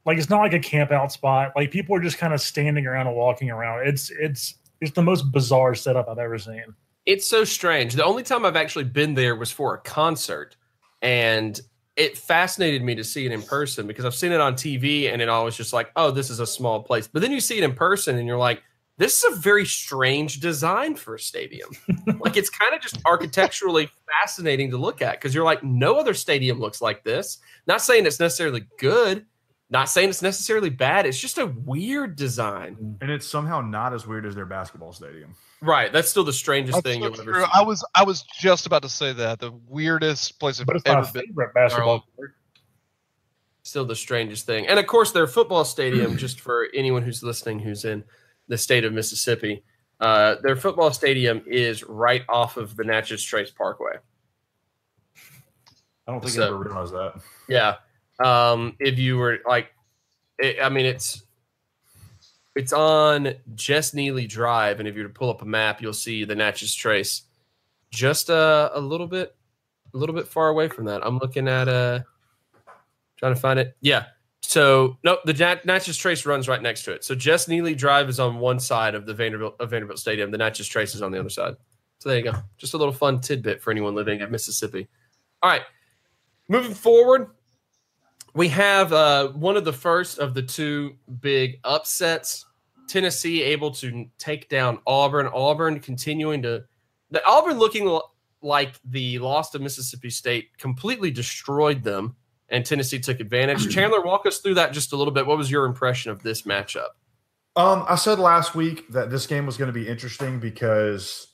Like it's not like a camp out spot. Like people are just kind of standing around and walking around. It's the most bizarre setup I've ever seen.
It's so strange. The only time I've actually been there was for a concert, and it fascinated me to see it in person because I've seen it on TV and it always just like, oh, this is a small place. But then you see it in person and you're like, this is a very strange design for a stadium. Like it's kind of just architecturally fascinating to look at because you're like, no other stadium looks like this. Not saying it's necessarily good. Not saying it's necessarily bad. It's just a weird design.
And it's somehow not as weird as their basketball stadium.
Right. That's still the strangest thing you'll ever see.
I was just about to say that. The weirdest place I've ever been.
Favorite basketball.
Still the strangest thing. And, of course, their football stadium, just for anyone who's listening who's in the state of Mississippi, Their football stadium is right off of the Natchez Trace Parkway.
I don't think I ever realized that.
Yeah. If you were it's on Jess Neely Drive, and if you were to pull up a map, you'll see the Natchez Trace just a little bit far away from that. I'm looking at trying to find it. Yeah. So no, the Natchez Trace runs right next to it. So Jess Neely Drive is on one side of the Vanderbilt Stadium. The Natchez Trace is on the other side. So there you go. Just a little fun tidbit for anyone living in Mississippi. All right. Moving forward, we have one of the first of the two big upsets. Tennessee able to take down Auburn. Auburn looking like the loss to Mississippi State completely destroyed them, and Tennessee took advantage. Chandler, walk us through that just a little bit. What was your impression of this matchup?
I said last week that this game was going to be interesting because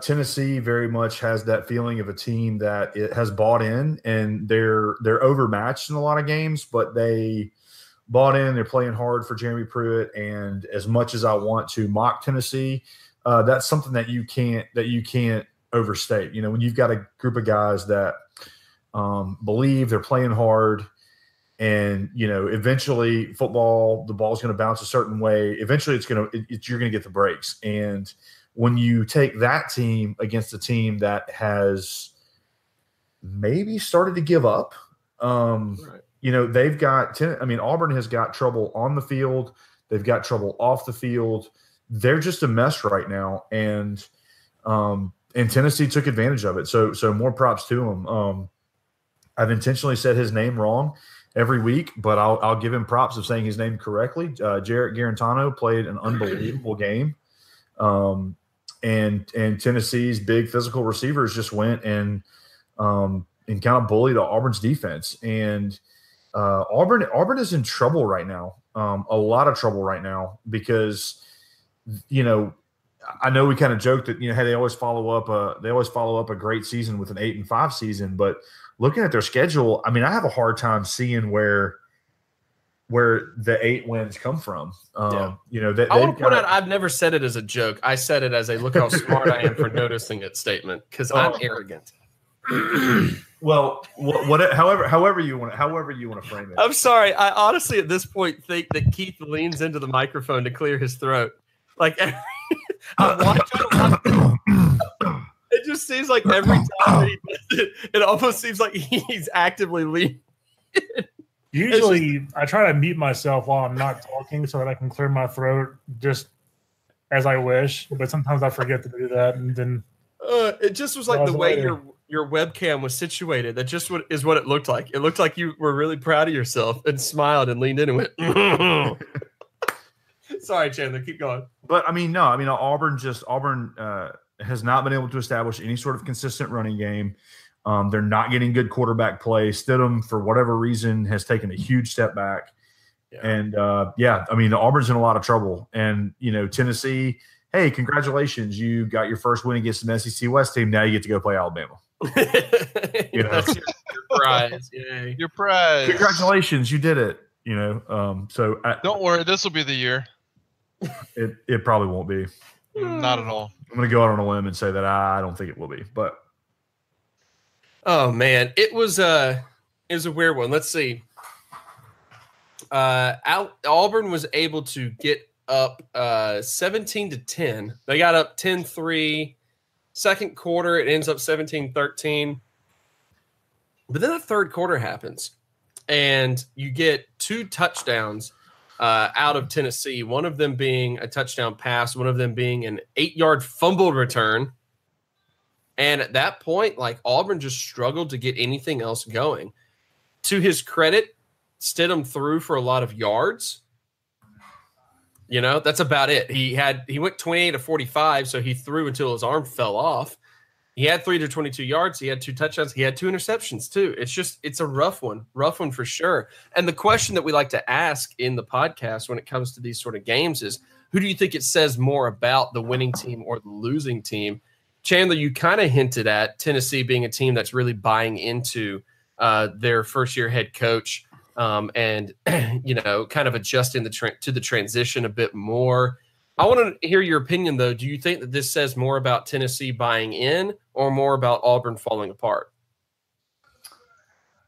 Tennessee very much has that feeling of a team that it has bought in, and they're overmatched in a lot of games, but they bought in. They're playing hard for Jeremy Pruitt, and as much as I want to mock Tennessee, that's something that you can't overstate. You know, when you've got a group of guys that believe, they're playing hard, and you know, eventually football, the ball's going to bounce a certain way. Eventually, you're going to get the breaks. And when you take that team against a team that has maybe started to give up,
Right.
you know, Auburn has got trouble on the field. They've got trouble off the field. They're just a mess right now, and Tennessee took advantage of it. So more props to them. I've intentionally said his name wrong every week, but I'll give him props of saying his name correctly. Jarrett Garantano played an unbelievable game. And Tennessee's big physical receivers just went and kind of bullied Auburn's defense. And Auburn is in trouble right now, a lot of trouble right now, because, you know, I know we kind of joked that, you know, hey, they always follow up a great season with an 8-5 season, but looking at their schedule, I mean, I have a hard time seeing where the 8 wins come from. You know, I
want to point out, I've never said it as a joke. I said it as a look how smart I am for noticing it statement, because I'm arrogant.
Well, however you want to frame it.
I'm sorry. I honestly, at this point, think that Keith leans into the microphone to clear his throat. Like, I'm watching. It just seems like every time that he does it, it almost seems like he's actively leaning.
Usually, I try to mute myself while I'm not talking so that I can clear my throat just as I wish. But sometimes I forget to do that, and then
it just was like the way your webcam was situated. That just is what it looked like. It looked like you were really proud of yourself and smiled and leaned in and went. Sorry, Chandler, keep going.
But Auburn has not been able to establish any sort of consistent running game. They're not getting good quarterback play. Stidham, for whatever reason, has taken a huge step back. Yeah. And Auburn's in a lot of trouble. And, you know, Tennessee, hey, congratulations. You got your first win against an SEC West team. Now you get to go play Alabama. You know?
That's your prize. Yay.
Your prize.
Congratulations. You did it. You know,
don't worry. This will be the year.
It probably won't be.
Not at all.
I'm going to go out on a limb and say that I don't think it will be, but.
Oh man, it was a weird one. Let's see. Auburn was able to get up 17-10. They got up 10-3. Second quarter, it ends up 17-13. But then the third quarter happens, and you get 2 touchdowns out of Tennessee. One of them being a touchdown pass, one of them being an 8-yard fumbled return. And at that point, like, Auburn just struggled to get anything else going. To his credit, Stidham threw for a lot of yards. You know, that's about it. He went 28-45, so he threw until his arm fell off. He had 322 yards. He had 2 touchdowns. He had 2 interceptions too. It's a rough one for sure. And the question that we like to ask in the podcast when it comes to these sort of games is, who do you think it says more about, the winning team or the losing team? Chandler, you kind of hinted at Tennessee being a team that's really buying into their first-year head coach and, you know, kind of adjusting to the transition a bit more. I want to hear your opinion, though. Do you think that this says more about Tennessee buying in or more about Auburn falling apart?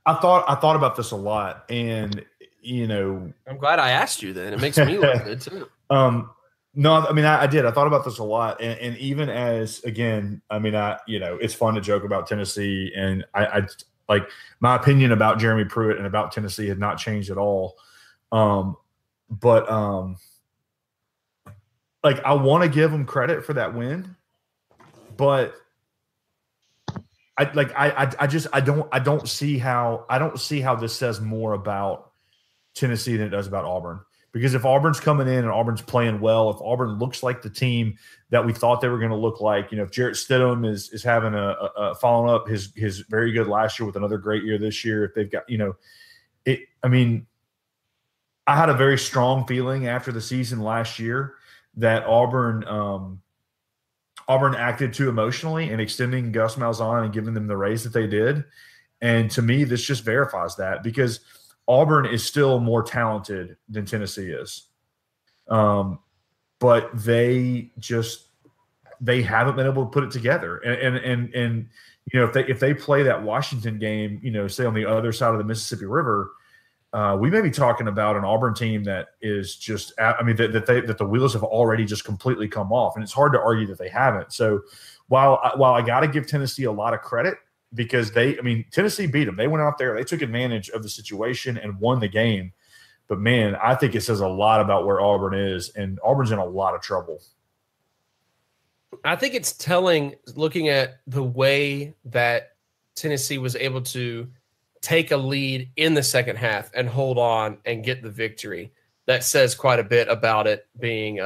I thought about this a lot, and
I'm glad I asked you. Then it makes me look good too.
No, I mean I did. I thought about this a lot, and even as again, I mean it's fun to joke about Tennessee, and I like my opinion about Jeremy Pruitt and about Tennessee had not changed at all. But like I want to give them credit for that win, but I don't see how this says more about Tennessee than it does about Auburn. Because if Auburn's coming in and Auburn's playing well, if Auburn looks like the team that we thought they were going to look like, if Jarrett Stidham is having a following up his very good last year with another great year this year, if they've got I mean, I had a very strong feeling after the season last year that Auburn acted too emotionally in extending Gus Malzahn and giving them the raise that they did, and to me, this just verifies that because Auburn is still more talented than Tennessee is. But they haven't been able to put it together. And if they play that Washington game, say on the other side of the Mississippi River, we may be talking about an Auburn team that is just, that the wheels have already just completely come off. And it's hard to argue that they haven't. So while I got to give Tennessee a lot of credit, because Tennessee beat them. They went out there, they took advantage of the situation and won the game. But, man, I think it says a lot about where Auburn is, and Auburn's in a lot of trouble.
I think it's telling, looking at the way that Tennessee was able to take a lead in the second half and hold on and get the victory. That says quite a bit about it being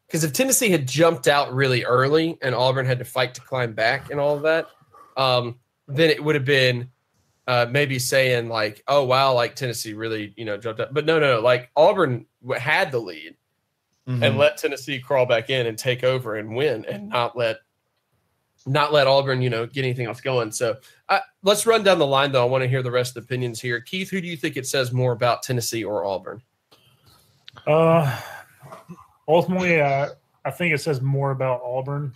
because if Tennessee had jumped out really early and Auburn had to fight to climb back and all of that, then it would have been maybe saying like, oh, wow, like Tennessee really, jumped up. But no, like Auburn had the lead and let Tennessee crawl back in and take over and win and not let Auburn, get anything else going. So let's run down the line, though. I want to hear the rest of the opinions here. Keith, who do you think it says more about, Tennessee or Auburn?
Ultimately, I think it says more about Auburn.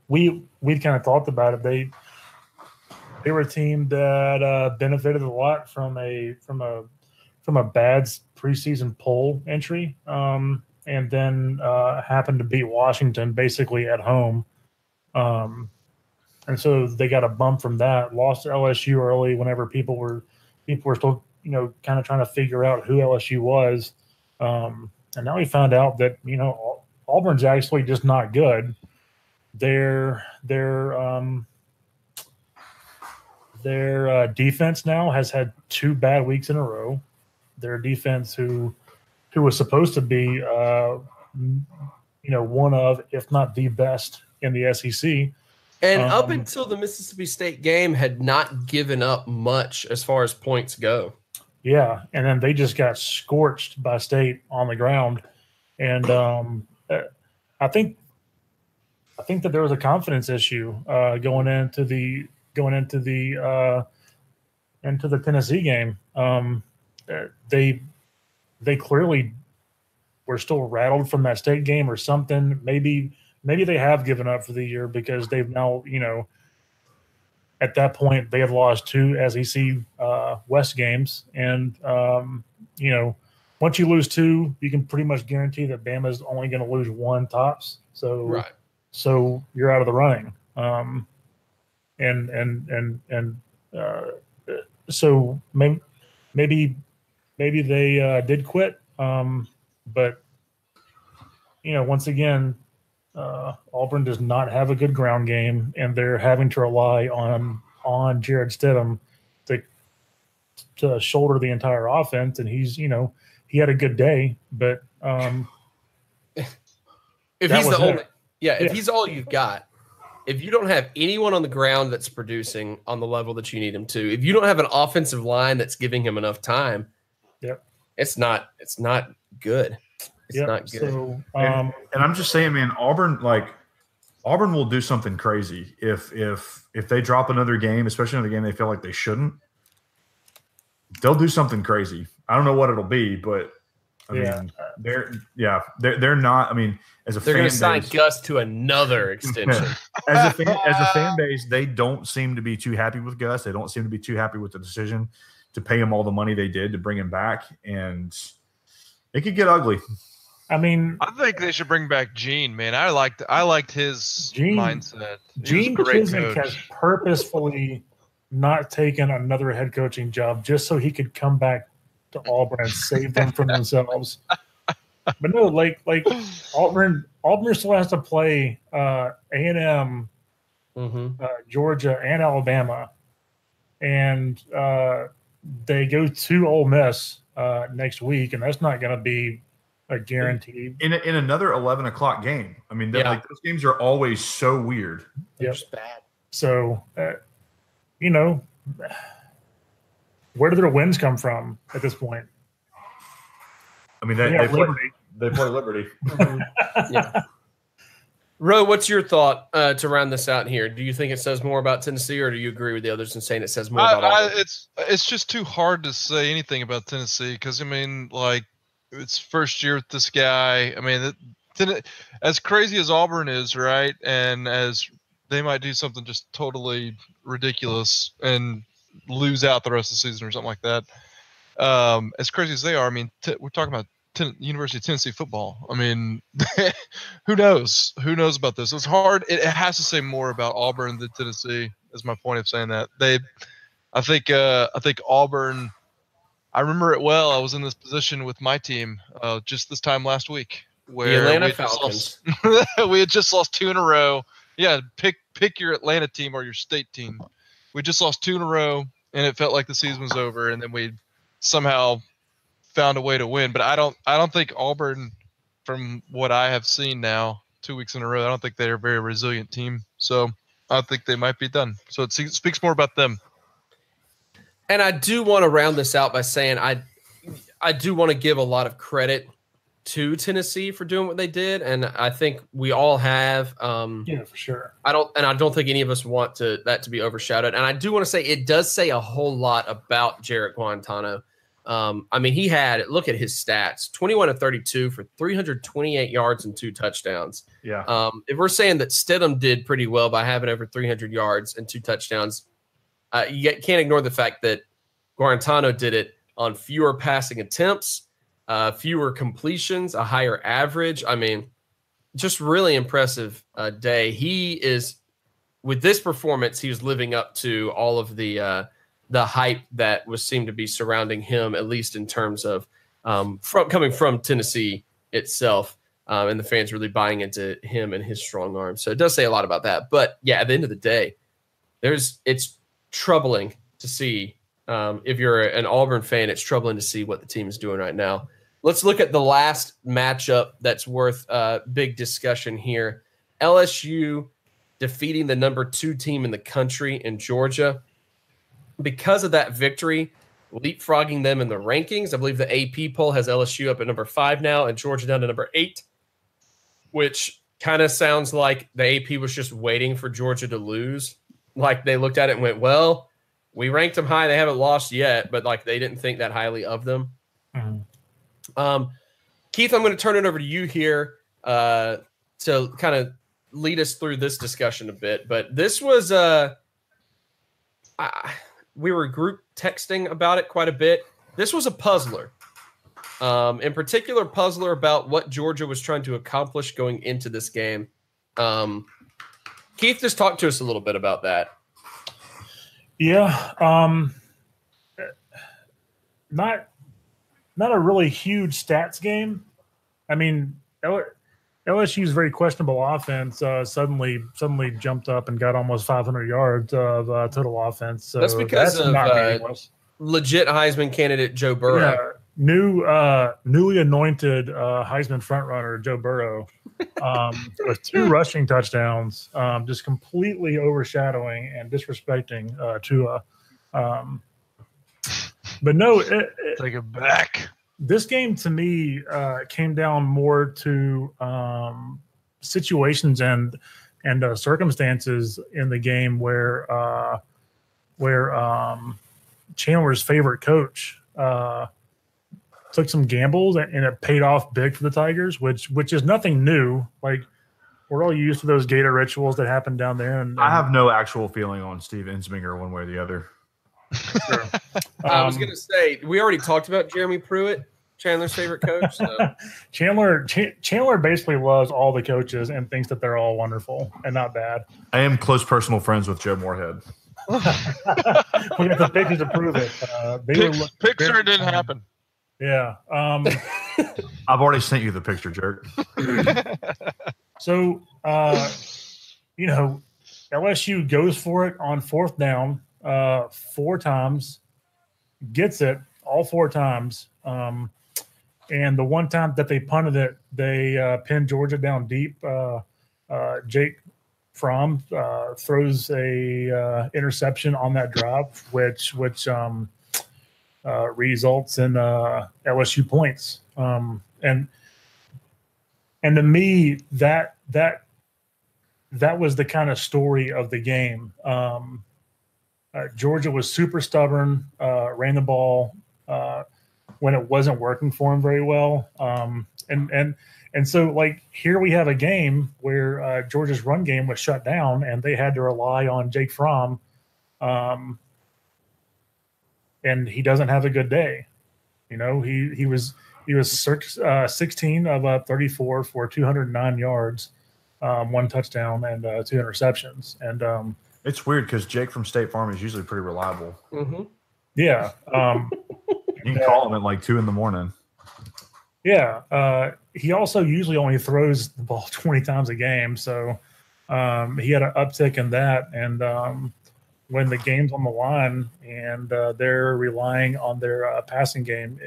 We'd kind of talked about it. They were a team that benefited a lot from a bad preseason poll entry, and then happened to beat Washington basically at home, and so they got a bump from that. Lost to LSU early whenever people were still kind of trying to figure out who LSU was, and now we found out that Auburn's actually just not good. Their defense now has had 2 bad weeks in a row. Their defense, who was supposed to be, one of, if not the best in the SEC.
And up until the Mississippi State game, had not given up much as far as points go.
Yeah, and then they just got scorched by State on the ground, and I think that there was a confidence issue going into the Tennessee game. They clearly were still rattled from that State game or something. Maybe they have given up for the year because they've now, at that point they have lost 2 SEC West games, and once you lose 2, you can pretty much guarantee that Bama's only going to lose 1 tops. So
right.
So you're out of the running. So maybe they did quit. But once again, Auburn does not have a good ground game, and they're having to rely on Jarrett Stidham to shoulder the entire offense. And he's, he had a good day, but
if he's the only. Yeah, if he's all you've got, if you don't have anyone on the ground that's producing on the level that you need him to, if you don't have an offensive line that's giving him enough time, it's not good. It's not good.
So,
and I'm just saying, man, Auburn will do something crazy if they drop another game, especially in a game they feel like they shouldn't. They'll do something crazy. I don't know what it'll be, but I mean, they're not. I mean, as a
they're going to sign Gus to another extension.
as a fan base, they don't seem to be too happy with Gus. They don't seem to be too happy with the decision to pay him all the money they did to bring him back, and it could get ugly.
I mean,
I think they should bring back Gene, man. I liked his mindset.
Gene Chizik has purposefully not taken another head coaching job just so he could come back to Auburn and save them from themselves. But no, like Auburn still has to play A&M, Georgia, and Alabama, and they go to Ole Miss next week, and that's not going to be a guarantee.
In another 11 o'clock game. I mean, like those games are always so weird.
They're just bad.
So, where do their wins come from at this point?
I mean, they play Liberty.
Yeah. Ro, what's your thought to round this out here? Do you think it says more about Tennessee, or do you agree with the others in saying it says more about Auburn?
It's just too hard to say anything about Tennessee because, I mean, like, it's first year with this guy. I mean, as crazy as Auburn is, right, and as they might do something just totally ridiculous and lose out the rest of the season or something like that. As crazy as they are, I mean, we're talking about University of Tennessee football. I mean, who knows? Who knows about this? It's hard. It has to say more about Auburn than Tennessee. Is my point of saying that. I think Auburn. I remember it well. I was in this position with my team just this time last week, where
the Atlanta Falcons.
We had just lost 2 in a row. Yeah, pick your Atlanta team or your state team. We just lost 2 in a row, and it felt like the season was over. And then we somehow found a way to win. But I don't think Auburn, from what I have seen now, 2 weeks in a row, I don't think they're a very resilient team. So I think they might be done. So it speaks more about them.
And I do want to round this out by saying I do want to give a lot of credit to Tennessee for doing what they did, and I think we all have.
Yeah, for sure.
I don't think any of us want that to be overshadowed. And I do want to say it does say a whole lot about Jarrett Guarantano. I mean, look at his stats: 21 of 32 for 328 yards and 2 touchdowns.
Yeah.
If we're saying that Stidham did pretty well by having over 300 yards and 2 touchdowns. You can't ignore the fact that Guarantano did it on fewer passing attempts, fewer completions, a higher average. I mean, just really impressive day. He is, with this performance, he was living up to all of the hype that seemed to be surrounding him, at least in terms of coming from Tennessee itself, and the fans really buying into him and his strong arm. So it does say a lot about that. But yeah, at the end of the day, it's troubling to see. If you're an Auburn fan, it's troubling to see what the team is doing right now. Let's look at the last matchup that's worth big discussion here. LSU defeating the number 2 team in the country in Georgia. Because of that victory, leapfrogging them in the rankings. I believe the AP poll has LSU up at number 5 now and Georgia down to number 8, which kind of sounds like the AP was just waiting for Georgia to lose. Like they looked at it and went, well, we ranked them high. They haven't lost yet, but like they didn't think that highly of them. Mm-hmm. Keith, I'm going to turn it over to you here to kind of lead us through this discussion a bit. But this was we were group texting about it quite a bit. This was a puzzler. In particular, puzzler about what Georgia was trying to accomplish going into this game. Keith, just talk to us a little bit about that.
Yeah, not a really huge stats game. I mean, LSU's very questionable offense suddenly jumped up and got almost 500 yards of total offense. So
that's because of legit Heisman candidate Joe Burrow.
Yeah, newly anointed Heisman frontrunner Joe Burrow with 2 rushing touchdowns, just completely overshadowing and disrespecting Tua. But no,
take it back.
This game to me came down more to situations and circumstances in the game where Chandler's favorite coach took some gambles, and it paid off big for the Tigers, which is nothing new. Like, we're all used to those Gator rituals that happen down there. And
I have no actual feeling on Steve Ensminger one way or the other.
Sure.
I was going to say, we already talked about Jeremy Pruitt, Chandler's favorite coach. So.
Chandler basically loves all the coaches and thinks that they're all wonderful and not bad.
I am close personal friends with Joe Moorhead.
We got the pictures to prove it.
Picture didn't happen.
Yeah.
I've already sent you the picture, jerk.
So, LSU goes for it on 4th down 4 times, gets it all 4 times. And the one time that they punted it, they pinned Georgia down deep. Jake Fromm throws a interception on that drive, which results in LSU points. And to me, that was the kind of story of the game. Georgia was super stubborn, ran the ball when it wasn't working for him very well. And so, like, here we have a game where Georgia's run game was shut down, and they had to rely on Jake Fromm, and he doesn't have a good day. He was 16 of 34 for 209 yards, 1 touchdown, and 2 interceptions. And
it's weird because Jake from State Farm is usually pretty reliable.
Mm-hmm.
Yeah.
You can call him at like 2 a.m.
Yeah. He also usually only throws the ball 20 times a game. So he had an uptick in that. And when the game's on the line and they're relying on their passing game,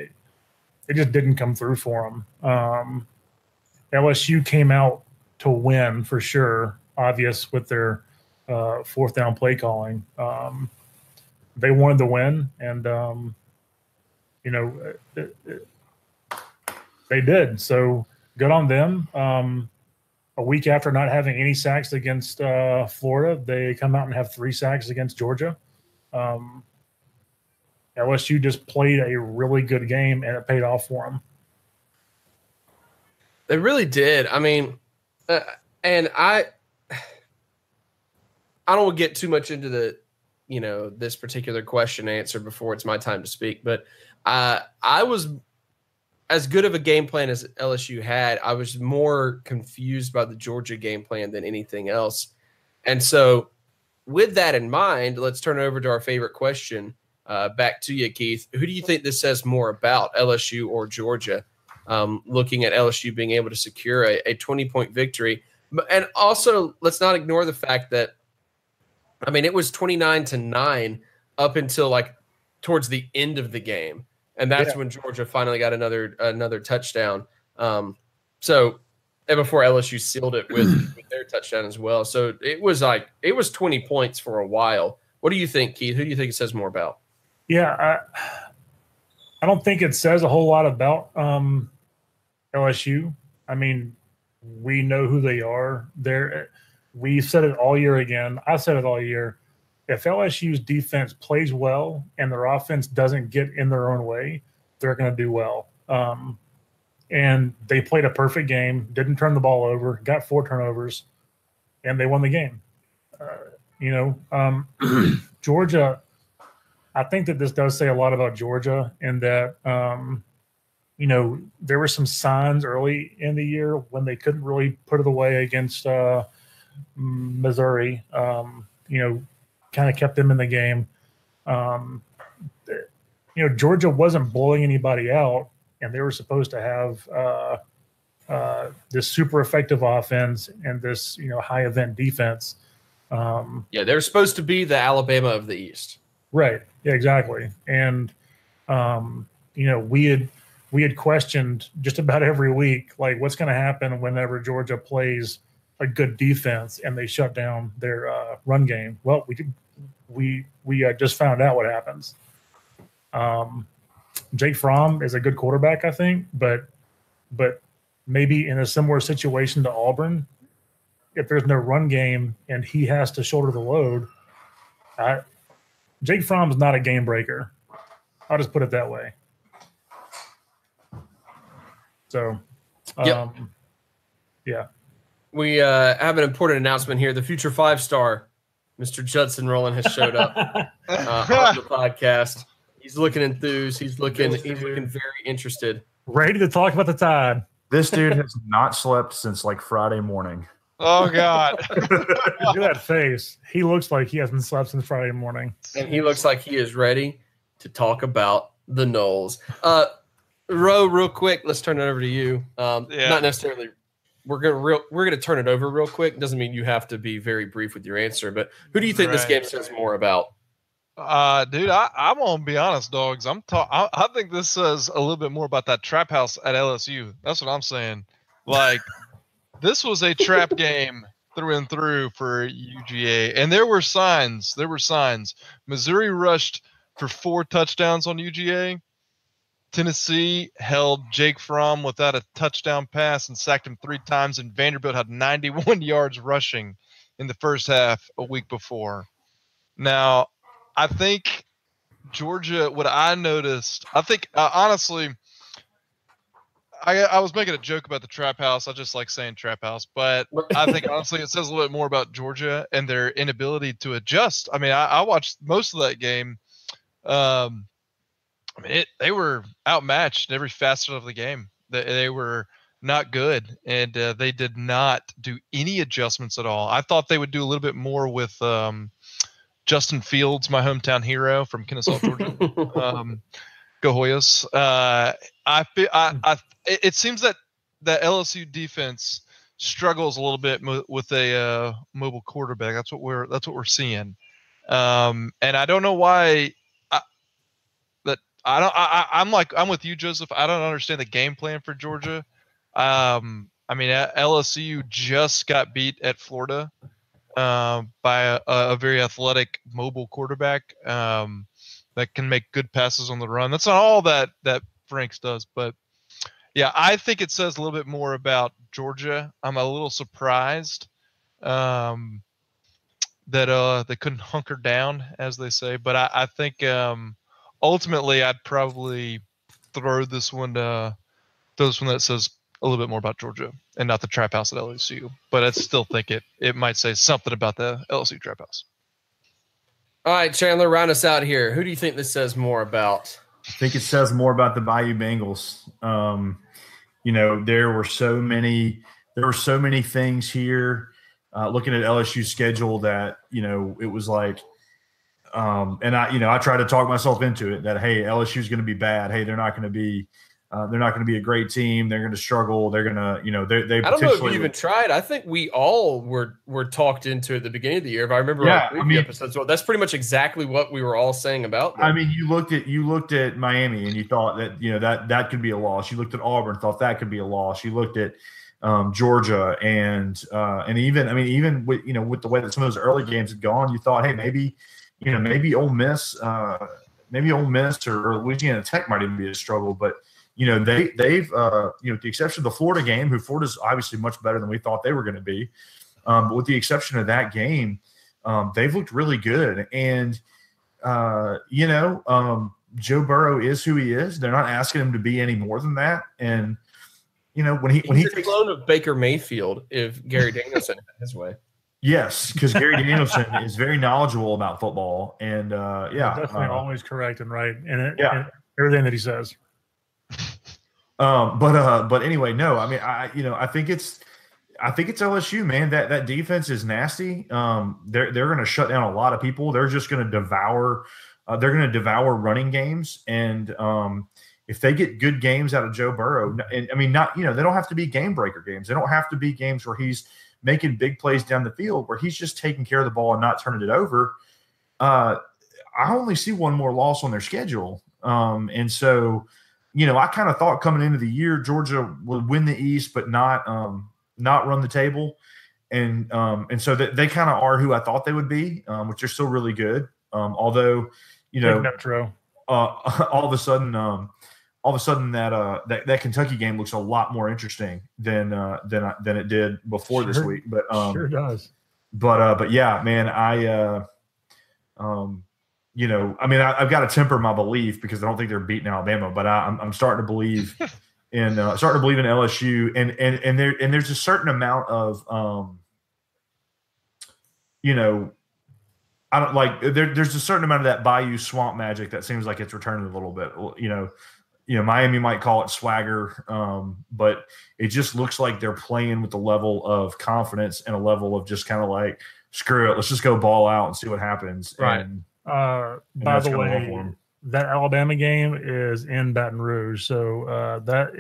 it just didn't come through for them. LSU came out to win for sure, obvious with their 4th down play calling. They wanted to win, and they did. So good on them. A week after not having any sacks against Florida, they come out and have 3 sacks against Georgia. LSU just played a really good game, and it paid off for them.
They really did. I mean, and I don't want to get too much into the, this particular question answer before it's my time to speak, but I was as good of a game plan as LSU had. I was more confused by the Georgia game plan than anything else. And so with that in mind, let's turn over to our favorite question. Back to you, Keith. Who do you think this says more about, LSU or Georgia? Looking at LSU being able to secure a 20-point victory. And also, let's not ignore the fact that, I mean, it was 29-9 up until like towards the end of the game. And that's when Georgia finally got another touchdown. And before LSU sealed it with their touchdown as well. So it was 20 points for a while. What do you think, Keith? Who do you think it says more about?
Yeah, I don't think it says a whole lot about LSU. I mean, we know who they are. We've said it all year again. I've said it all year. If LSU's defense plays well and their offense doesn't get in their own way, they're going to do well. And they played a perfect game, didn't turn the ball over, got 4 turnovers, and they won the game. Georgia, I think that this does say a lot about Georgia in that, there were some signs early in the year when they couldn't really put it away against Missouri, kind of kept them in the game. Georgia wasn't blowing anybody out, and they were supposed to have this super effective offense and this, high event defense.
They're supposed to be the Alabama of the East.
Right. Yeah, exactly. And, we had questioned just about every week, like, what's going to happen whenever Georgia plays a good defense and they shut down their run game. Well, we just found out what happens. Jake Fromm is a good quarterback, I think, but maybe in a similar situation to Auburn, if there's no run game and he has to shoulder the load, Jake Fromm's not a game breaker. I'll just put it that way. So,
Yep.
yeah.
We have an important announcement here. The future 5-star, Mr. Judson Rowland, has showed up on the podcast. He's looking enthused. He's looking very interested.
Ready to talk about the Tide.
This dude has not slept since like Friday morning.
Oh God!
Look at that face. He looks like he hasn't slept since Friday morning.
And he looks like he is ready to talk about the Knowles. Ro, real quick, let's turn it over to you. Not necessarily. We're gonna turn it over real quick. Doesn't mean you have to be very brief with your answer, but who do you think this game says more about?
Dude, I'm gonna be honest, dogs. I think this says a little bit more about that trap house at LSU. That's what I'm saying. Like, this was a trap game through and through for UGA, and there were signs. Missouri rushed for 4 touchdowns on UGA. Tennessee held Jake Fromm without a touchdown pass and sacked him 3 times, and Vanderbilt had 91 yards rushing in the first half a week before. Now, I think Georgia, what I noticed, I think, honestly, I was making a joke about the trap house. I just like saying trap house, but I think, honestly, it says a little bit more about Georgia and their inability to adjust. I mean, I watched most of that game. They were outmatched in every facet of the game. They were not good, and they did not do any adjustments at all. I thought they would do a little bit more with Justin Fields, my hometown hero from Kennesaw, Georgia. Go Hoyas. It seems that the LSU defense struggles a little bit with a mobile quarterback. That's what we're seeing, and I don't know why. I'm with you, Joseph. I don't understand the game plan for Georgia. LSU just got beat at Florida by a very athletic mobile quarterback that can make good passes on the run. That's not all that Franks does, but yeah, I think it says a little bit more about Georgia. I'm a little surprised that they couldn't hunker down, as they say, but I think ultimately I'd probably throw this one that says a little bit more about Georgia and not the trap house at LSU, but I still think it might say something about the LSU trap house.
All right, Chandler, round us out here. Who do you think this says more about?
I think it says more about the Bayou Bengals. There were so many things here. Looking at LSU's schedule, that it was like, and I tried to talk myself into it that, hey, LSU's going to be bad. Hey, they're not going to be a great team. They're going to struggle. They're going to, they.
I don't know if you even tried. I think we all were talked into it at the beginning of the year. If I remember episodes, well, that's pretty much exactly what we were all saying about them.
I mean, you looked at Miami and you thought that that could be a loss. You looked at Auburn, thought that could be a loss. You looked at Georgia and even with the way that some of those early games had gone, you thought, hey, maybe Ole Miss, or Louisiana Tech might even be a struggle, but. They've with the exception of the Florida game, who Florida's obviously much better than we thought they were going to be. But with the exception of that game, they've looked really good. And, Joe Burrow is who he is. They're not asking him to be any more than that. And, when he
takes clone of Baker Mayfield, if Gary Danielson had his way.
Yes, because Gary Danielson is very knowledgeable about football. And,
definitely always correct and right in everything that he says.
But anyway, no. I mean, I think it's LSU, man. That defense is nasty. They're going to shut down a lot of people. They're just going to devour. They're going to devour running games, and if they get good games out of Joe Burrow, and I mean, they don't have to be game breaker games. They don't have to be games where he's making big plays down the field, where he's just taking care of the ball and not turning it over. I only see one more loss on their schedule, and so. I kind of thought coming into the year Georgia would win the East, but not run the table, and so they kind of are who I thought they would be, which are still really good. Although, all of a sudden that Kentucky game looks a lot more interesting than it did before this week. But
sure does.
But yeah, man, I've got to temper my belief because I don't think they're beating Alabama, but I'm starting to believe starting to believe in LSU, and there's a certain amount of I don't like there's a certain amount of that Bayou Swamp magic that seems like it's returning a little bit. Miami might call it swagger, but it just looks like they're playing with a level of confidence and a level of just kind of like, screw it, let's just go ball out and see what happens.
Right.
And
by the way, that Alabama game is in Baton Rouge, so that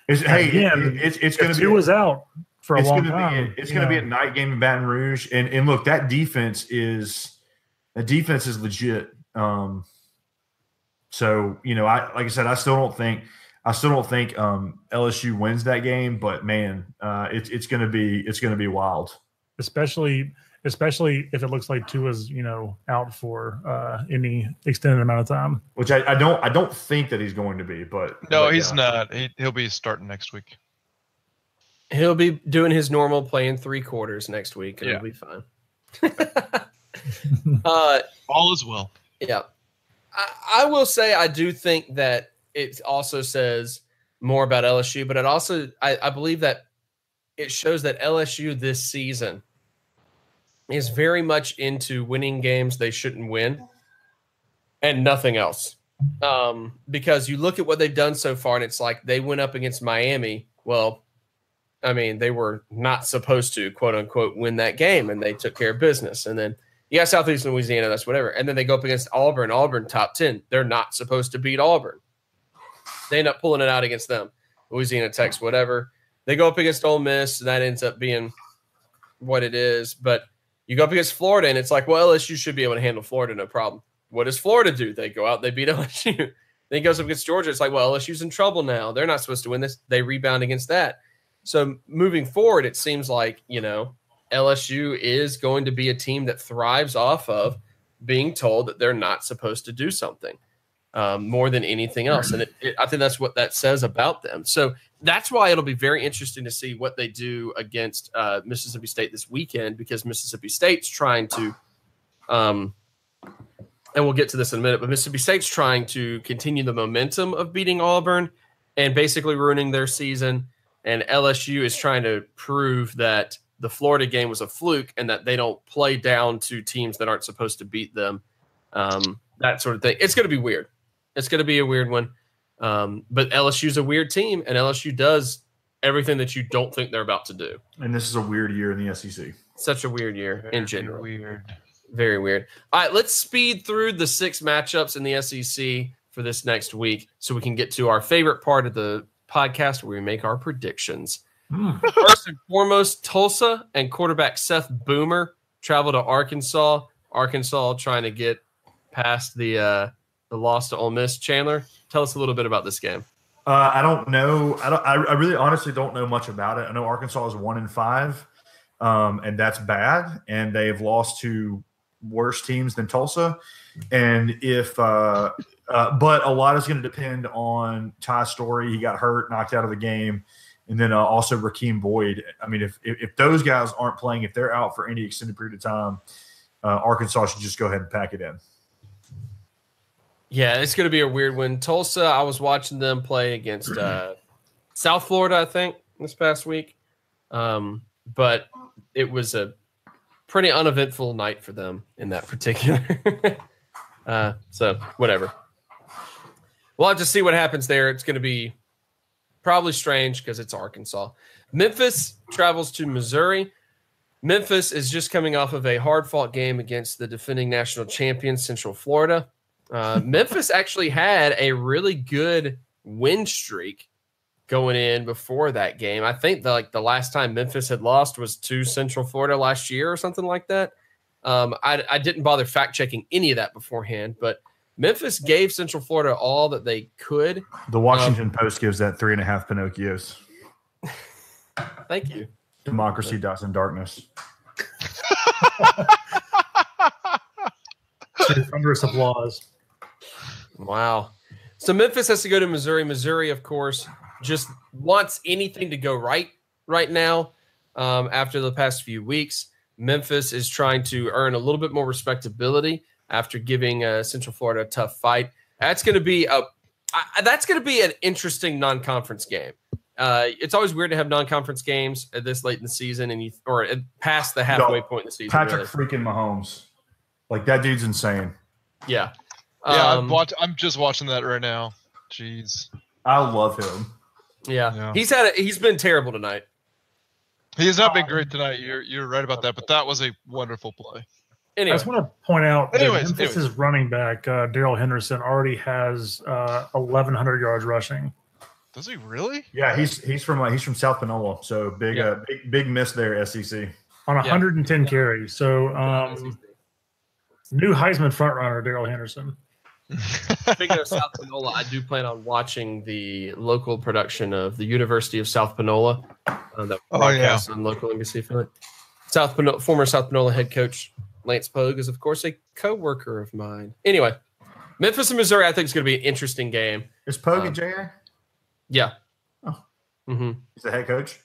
it's going to be
was out for a long time.
It's going to be a night game in Baton Rouge, and look, that defense is legit. So like I said, I still don't think LSU wins that game, but man, it's going to be wild,
especially if it looks like Tua's out for any extended amount of time.
Which I don't think that he's going to be, but
no, he's not. He'll be starting next week.
He'll be doing his normal, playing 3 quarters next week, and it'll be fine.
All is well.
Yeah. I will say I do think that it also says more about LSU, but it also I believe that it shows that LSU this season is very much into winning games they shouldn't win and nothing else. Because you look at what they've done so far, and it's like they went up against Miami. Well, I mean, they were not supposed to, quote unquote, win that game, and they took care of business. And then you got Southeastern Louisiana, that's whatever. And then they go up against Auburn. Auburn top 10. They're not supposed to beat Auburn. They end up pulling it out against them. Louisiana Tech's whatever. They go up against Ole Miss, and that ends up being what it is. But you go up against Florida, and it's like, well, LSU should be able to handle Florida, no problem. What does Florida do? They go out, they beat LSU. Then he goes up against Georgia. It's like, well, LSU's in trouble now. They're not supposed to win this. They rebound against that. So moving forward, it seems like, LSU is going to be a team that thrives off of being told that they're not supposed to do something more than anything else. And I think that's what that says about them. So that's why it'll be very interesting to see what they do against Mississippi State this weekend, because Mississippi State's trying to and we'll get to this in a minute, but Mississippi State's trying to continue the momentum of beating Auburn and basically ruining their season. And LSU is trying to prove that the Florida game was a fluke and that they don't play down to teams that aren't supposed to beat them. That sort of thing. It's going to be weird. It's going to be a weird one. But LSU's a weird team, and LSU does everything that you don't think they're about to do.
And this is a weird year in the SEC.
Such a weird year in general.
Weird.
Very weird. All right, let's speed through the 6 matchups in the SEC for this next week so we can get to our favorite part of the podcast where we make our predictions. First and foremost, Tulsa and quarterback Seth Boomer travel to Arkansas. Arkansas trying to get past the loss to Ole Miss. Chandler, tell us a little bit about this game.
I don't know. I really honestly don't know much about it. I know Arkansas is 1-5, and that's bad. And they've lost to worse teams than Tulsa. And but a lot is going to depend on Ty Story. He got hurt, knocked out of the game. And then also Rakeem Boyd. I mean, if those guys aren't playing, if they're out for any extended period of time, Arkansas should just go ahead and pack it in.
Yeah, it's going to be a weird one. Tulsa, I was watching them play against South Florida, I think, this past week. But it was a pretty uneventful night for them in that particular. So, whatever. We'll have to see what happens there. It's going to be probably strange because it's Arkansas. Memphis travels to Missouri. Memphis is just coming off of a hard-fought game against the defending national champion, Central Florida. Memphis actually had a really good win streak going in before that game. I think the last time Memphis had lost was to Central Florida last year or something like that. I didn't bother fact-checking any of that beforehand, but Memphis gave Central Florida all that they could.
The Washington Post gives that 3.5 Pinocchios.
Thank you.
Democracy dies in darkness.
Thunderous applause.
Wow. So Memphis has to go to Missouri. Missouri, of course, just wants anything to go right now after the past few weeks. Memphis is trying to earn a little bit more respectability after giving Central Florida a tough fight. That's going to be That's going to be an interesting non-conference game. It's always weird to have non-conference games at this late in the season or past the halfway point in the season.
Patrick freaking Mahomes, like that dude's insane.
Yeah,
I'm just watching that right now. Jeez,
I love him.
Yeah. He's been terrible tonight.
He has not been great tonight. You're right about that, but that was a wonderful play.
Anyway. I just want to point out that Memphis's running back, Darrell Henderson, already has 1,100 yards rushing.
Does he really?
Yeah, he's from South Panola, so big miss there, SEC.
On 110 carries. So new Heisman frontrunner, Darrell Henderson.
Speaking of South Panola, I do plan on watching the local production of the University of South Panola that broadcasts on local NBC affiliate. Former South Panola head coach Lance Pogue is, of course, a co-worker of mine. Anyway, Memphis and Missouri, I think, is going to be an interesting game.
Is Pogue a JA?
Yeah.
Oh.
Mm-hmm.
He's the head coach?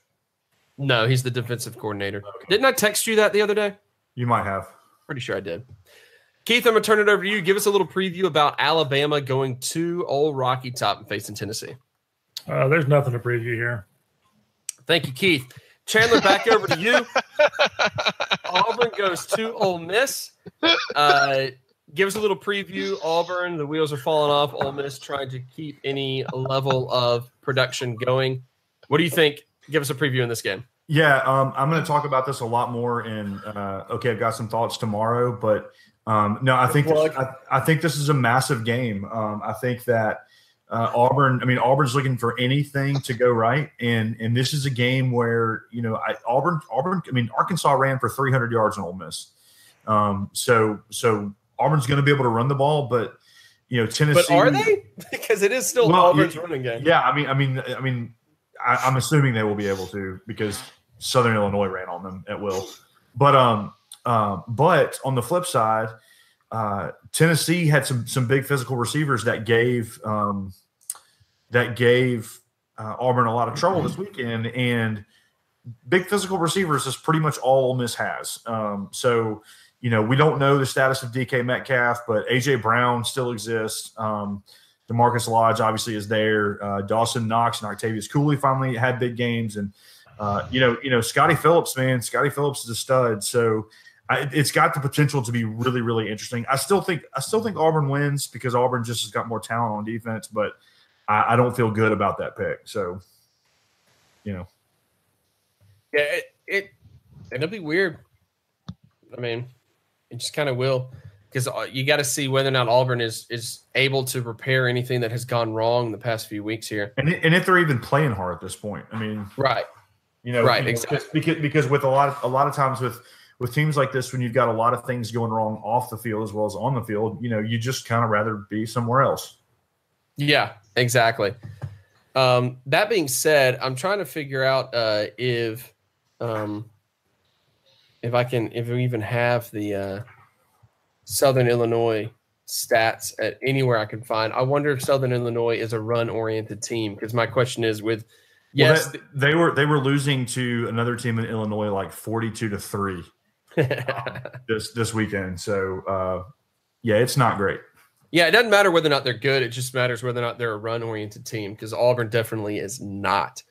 No, he's the defensive coordinator. Okay. Didn't I text you that the other day?
You might have.
Pretty sure I did. Keith, I'm going to turn it over to you. Give us a little preview about Alabama going to Old Rocky Top and facing Tennessee.
There's nothing to preview here.
Thank you, Keith. Chandler, back over to you. Auburn goes to Ole Miss. Give us a little preview. Auburn, the wheels are falling off. Ole Miss trying to keep any level of production going. What do you think? Give us a preview in this game.
Yeah, I'm going to talk about this a lot more. I've got some thoughts tomorrow, but no, I think this is a massive game. I think that Auburn's looking for anything to go right, and this is a game where Arkansas ran for 300 yards on Ole Miss. So Auburn's going to be able to run the ball, but Tennessee.
But are they? Because it is still Auburn's running game.
Yeah, I'm assuming they will be able to because Southern Illinois ran on them at will. But on the flip side, Tennessee had some big physical receivers that gave Auburn a lot of trouble this weekend, and big physical receivers is pretty much all Ole Miss has. We don't know the status of DK Metcalf, but A.J. Brown still exists. DeMarcus Lodge obviously is there. Dawson Knox and Octavius Cooley finally had big games. And, Scotty Phillips, man. Scotty Phillips is a stud. So it's got the potential to be really, really interesting. I still think Auburn wins because Auburn just has got more talent on defense, but I don't feel good about that pick. So,
Yeah, it'll be weird. It just kind of will, because you got to see whether or not Auburn is able to repair anything that has gone wrong in the past few weeks here,
and if they're even playing hard at this point.
Right, exactly.
Because with a lot of times with teams like this, when you've got a lot of things going wrong off the field as well as on the field, you just kind of rather be somewhere else.
Yeah, exactly. That being said, I'm trying to figure out if we even have the Southern Illinois stats at anywhere I can find. I wonder if Southern Illinois is a run-oriented team, because my question is
they were losing to another team in Illinois like 42-3 this weekend. So it's not great.
Yeah, it doesn't matter whether or not they're good. It just matters whether or not they're a run-oriented team, because Auburn definitely is not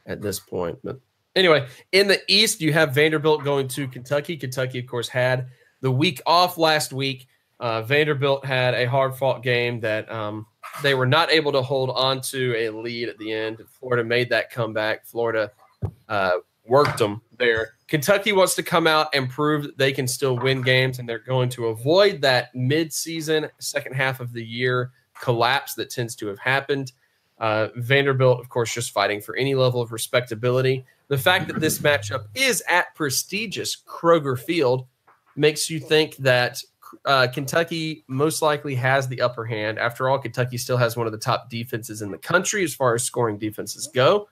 at this point. But anyway, in the East, you have Vanderbilt going to Kentucky. Kentucky, of course, had the week off last week. Vanderbilt had a hard-fought game that they were not able to hold on to a lead at the end. Florida made that comeback. Florida worked them there. Kentucky wants to come out and prove that they can still win games, and they're going to avoid that mid-season, second half of the year collapse that tends to have happened. Vanderbilt, of course, just fighting for any level of respectability. The fact that this matchup is at prestigious Kroger Field makes you think that Kentucky most likely has the upper hand. After all, Kentucky still has one of the top defenses in the country as far as scoring defenses go.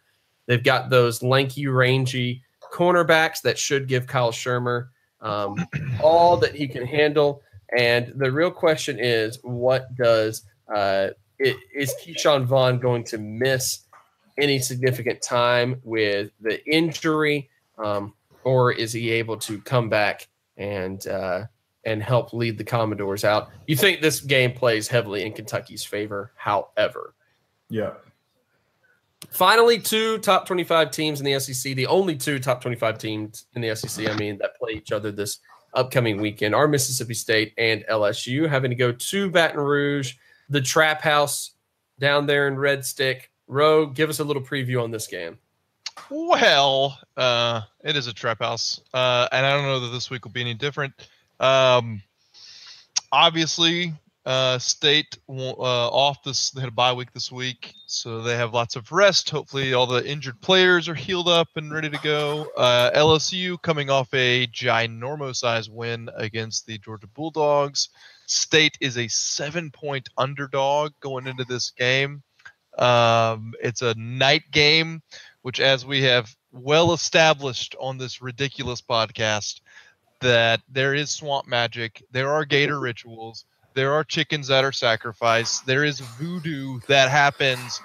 They've got those lanky, rangy cornerbacks that should give Kyle Shermer all that he can handle. And the real question is, what does is Keyshawn Vaughn going to miss any significant time with the injury, or is he able to come back and help lead the Commodores out? You think this game plays heavily in Kentucky's favor, however.
Yeah.
Finally, 2 top 25 teams in the SEC. The only 2 top 25 teams in the SEC, that play each other this upcoming weekend are Mississippi State and LSU, having to go to Baton Rouge, the Trap House down there in Red Stick. Ro, give us a little preview on this game.
Well, it is a Trap House, and I don't know that this week will be any different. Obviously, State off this. They had a bye week this week, so they have lots of rest. Hopefully, all the injured players are healed up and ready to go. LSU coming off a ginormous-sized win against the Georgia Bulldogs. State is a 7-point underdog going into this game. It's a night game, which, as we have well established on this ridiculous podcast, that there is swamp magic, there are gator rituals, there are chickens that are sacrificed, there is voodoo that happens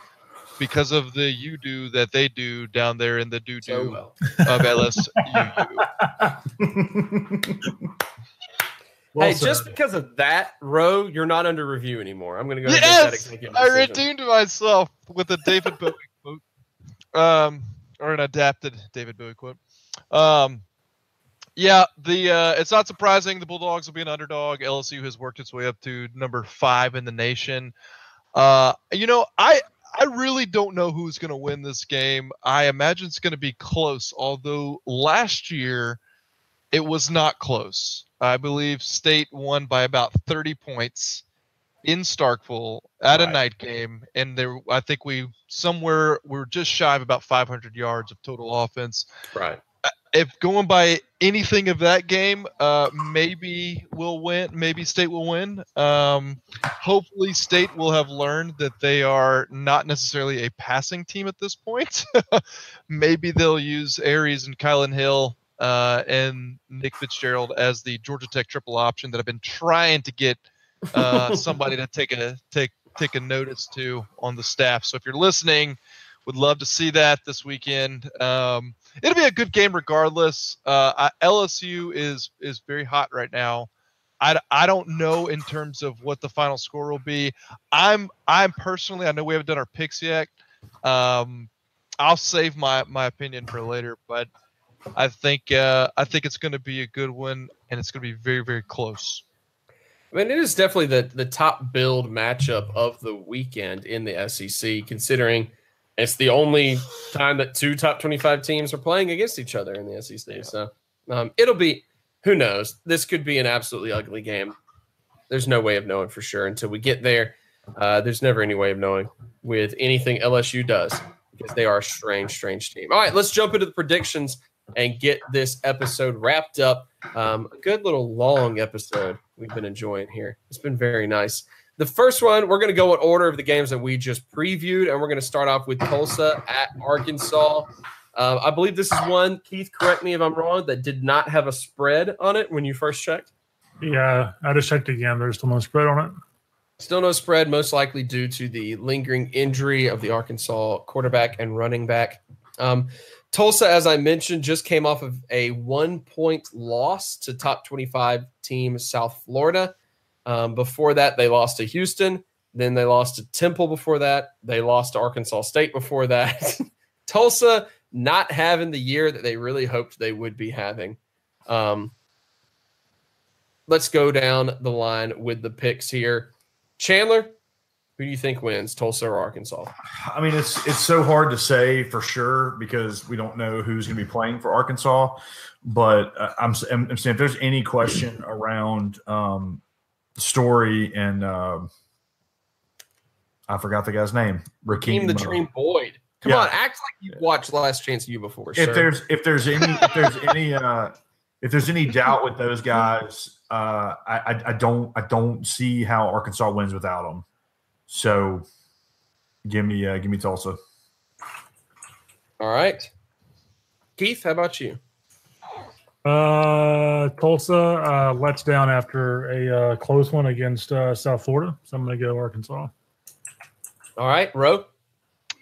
because of the you-do that they do down there in the doo-doo of LSU.
Hey, just because of that, Ro, you're not under review anymore. I'm going to go ahead and make that executive decision.
I redeemed myself with a David Bowie quote, or an adapted David Bowie quote. It's not surprising the Bulldogs will be an underdog. LSU has worked its way up to number 5 in the nation. I really don't know who's going to win this game. I imagine it's going to be close, although last year it was not close. I believe State won by about 30 points in Starkville at a night game, and I think we're just shy of about 500 yards of total offense.
Right.
If going by anything of that game, maybe we'll win. Maybe State will win. Hopefully, State will have learned that they are not necessarily a passing team at this point. Maybe they'll use Aries and Kylan Hill and Nick Fitzgerald as the Georgia Tech triple option that I've been trying to get somebody to take a notice to on the staff. So if you're listening, would love to see that this weekend. It'll be a good game regardless. LSU is very hot right now. I don't know in terms of what the final score will be. I'm personally, I know we haven't done our picks yet. I'll save my opinion for later, but I think it's going to be a good one, and it's going to be very, very close.
It is definitely the top build matchup of the weekend in the SEC, considering it's the only time that 2 top 25 teams are playing against each other in the SEC. Yeah. So it'll be, who knows? This could be an absolutely ugly game. There's no way of knowing for sure until we get there. There's never any way of knowing with anything LSU does because they are a strange, strange team. All right, let's jump into the predictions and get this episode wrapped up. A good little long episode we've been enjoying here. It's been very nice. The first one, we're going to go in order of the games that we just previewed, and we're going to start off with Tulsa at Arkansas. I believe this is one, Keith, correct me if I'm wrong, that did not have a spread on it when you first checked.
Yeah, I just checked again. There's still no spread on it.
Still no spread, most likely due to the lingering injury of the Arkansas quarterback and running back. Tulsa, as I mentioned, just came off of a 1-point loss to top 25 team South Florida. Before that, they lost to Houston. Then they lost to Temple before that. They lost to Arkansas State before that. Tulsa not having the year that they really hoped they would be having. Let's go down the line with the picks here. Chandler, who do you think wins, Tulsa or Arkansas?
I mean, it's so hard to say for sure because we don't know who's going to be playing for Arkansas. But I'm saying if there's any question around Story and I forgot the guy's name.
Rakeem the Dream Boyd. Come on, act like you've watched Last Chance U before.
If there's any doubt with those guys, I don't see how Arkansas wins without them. So give me Tulsa.
All right, Keith, how about you?
Tulsa lets down after a close one against South Florida, so I'm going to go Arkansas.
All right, Ro.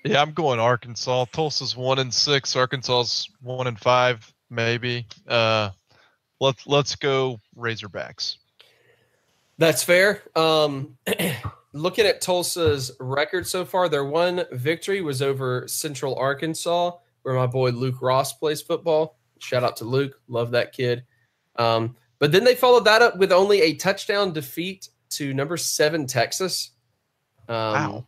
Yeah, I'm going Arkansas. Tulsa's 1-6. Arkansas's 1-5, maybe. Let's go Razorbacks.
That's fair. looking at Tulsa's record so far, their one victory was over Central Arkansas, where my boy Luke Ross plays football. Shout out to Luke. Love that kid. But then they followed that up with only a touchdown defeat to number 7 Texas.
Wow.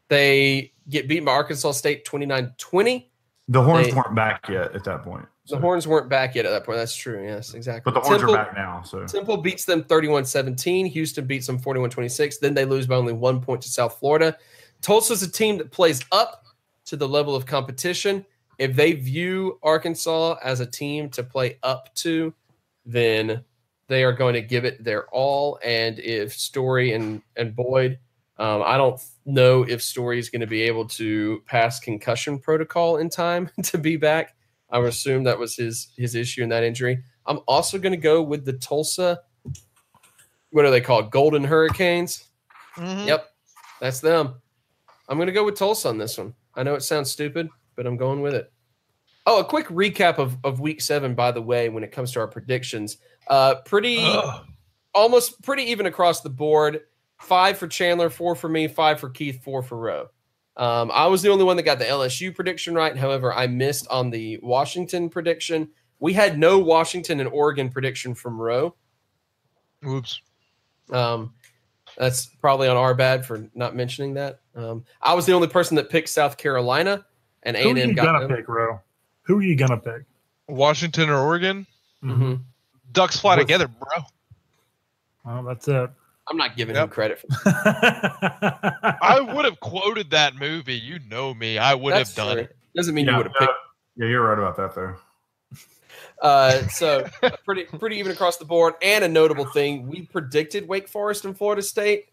They get beaten by Arkansas State 29-20.
The Horns weren't back yet at that point.
The Horns weren't back yet at that point. That's true. Yes, exactly.
But the Horns are back now. So
Temple beats them 31-17. Houston beats them 41-26. Then they lose by only 1 point to South Florida. Tulsa's a team that plays up to the level of competition. If they view Arkansas as a team to play up to, then they are going to give it their all. And if Story and Boyd, I don't know if Story is going to be able to pass concussion protocol in time to be back. I would assume that was his issue in that injury. I'm also going to go with the Tulsa, what are they called? Golden Hurricanes?
Mm-hmm.
Yep, that's them. I'm going to go with Tulsa on this one. I know it sounds stupid, but I'm going with it. Oh, a quick recap of Week 7, by the way, when it comes to our predictions. Almost pretty even across the board. 5 for Chandler, 4 for me, 5 for Keith, 4 for Roe. I was the only one that got the LSU prediction right. However, I missed on the Washington prediction. We had no Washington and Oregon prediction from Roe.
Oops.
That's probably on our bad for not mentioning that. I was the only person that picked South Carolina, and A&M got them.
Who are you going to pick, Ro? Who are you going to pick?
Washington or Oregon?
Mm-hmm.
Ducks fly together, bro.
Well, that's it.
I'm not giving him credit for
that. I would have quoted that movie. You know me. I would have done it.
Doesn't mean you would have picked.
Yeah, you're right about that, though.
So pretty even across the board. And a notable thing, we predicted Wake Forest and Florida State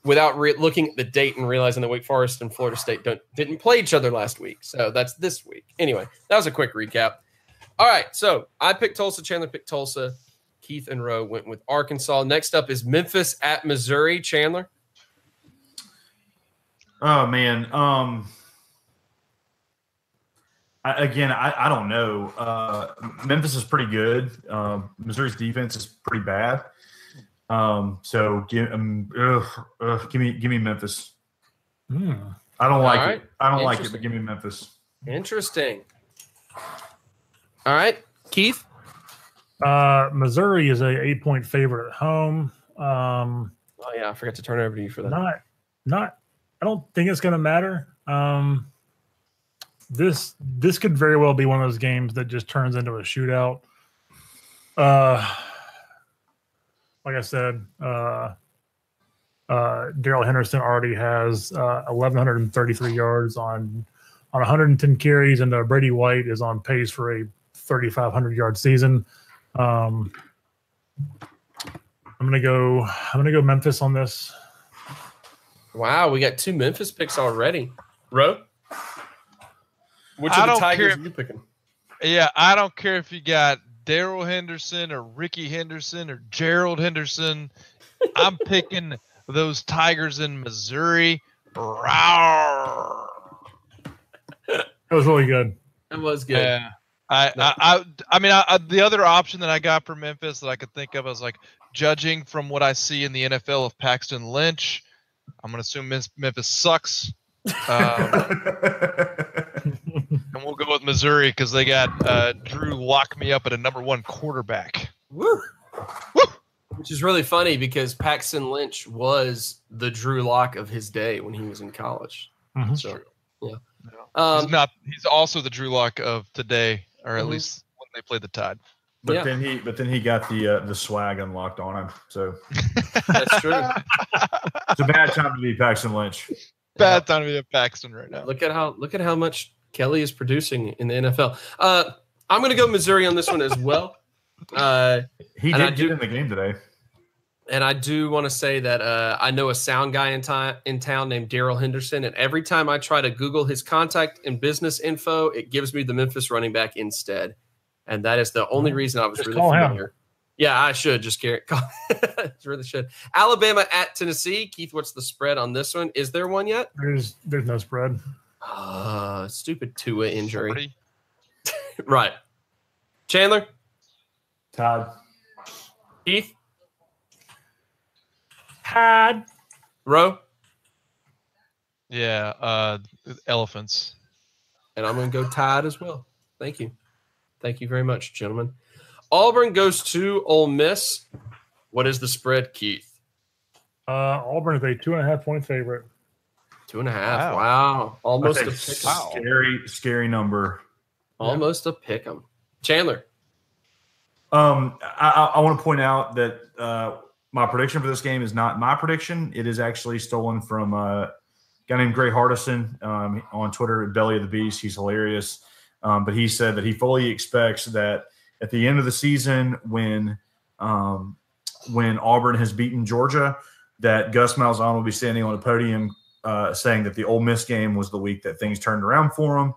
without looking at the date and realizing that Wake Forest and Florida State didn't play each other last week. So that's this week. Anyway, that was a quick recap. All right, so I picked Tulsa. Chandler picked Tulsa. Keith and Roe went with Arkansas. Next up is Memphis at Missouri. Chandler?
Oh, man. I don't know. Memphis is pretty good. Missouri's defense is pretty bad. So give me Memphis. I don't like it. I don't like it, but give me Memphis.
Interesting. All right, Keith?
Missouri is a 8-point favorite at home.
Oh yeah, I forgot to turn it over to you for that.
I don't think it's going to matter. This could very well be one of those games that just turns into a shootout. Like I said, Darrell Henderson already has 1,133 yards on 110 carries, and Brady White is on pace for a 3,500-yard season. I'm gonna go Memphis on this.
Wow, we got 2 Memphis picks already. Ro? Which of the Tigers are you picking?
Yeah, I don't care if you got Darrell Henderson or Ricky Henderson or Gerald Henderson. I'm picking those Tigers in Missouri. Rawr.
That was really good.
That was good.
Yeah. I mean, the other option that I got for Memphis that I could think of is like judging from what I see in the NFL of Paxton Lynch. I'm going to assume Memphis sucks. And we'll go with Missouri because they got Drew lock me up at a number 1 quarterback.
Woo! Which is really funny because Paxton Lynch was the Drew Lock of his day when he was in college.
Mm-hmm.
So, yeah.
He's also the Drew Lock of today, or at least when they played the Tide.
But then he got the swag unlocked on him. So
that's true.
It's a bad time to be Paxton Lynch.
Bad time to be a Paxton right now.
Look at how much Kelly is producing in the NFL. I'm going to go Missouri on this one as well.
He did get in the game today.
And I do want to say that I know a sound guy in town named Darrell Henderson, and every time I try to Google his contact and business info, it gives me the Memphis running back instead. And that is the only reason I was really familiar. Him. Yeah, I should just really should. Alabama at Tennessee. Keith, what's the spread on this one? Is there one yet?
There's no spread.
Stupid Tua injury. Right. Chandler?
Todd.
Keith?
Todd.
Ro?
Yeah, elephants.
And I'm going to go Tide as well. Thank you. Thank you very much, gentlemen. Auburn goes to Ole Miss. What is the spread, Keith?
Auburn is a 2.5-point favorite.
2.5. Wow. Almost a pick.
Scary number.
Almost a pick 'em. Chandler.
I want to point out that my prediction for this game is not my prediction. It is actually stolen from a guy named Gray Hardison on Twitter at Belly of the Beast. He's hilarious. But he said that he fully expects that at the end of the season, when Auburn has beaten Georgia, that Gus Malzahn will be standing on a podium saying that the Ole Miss game was the week that things turned around for him.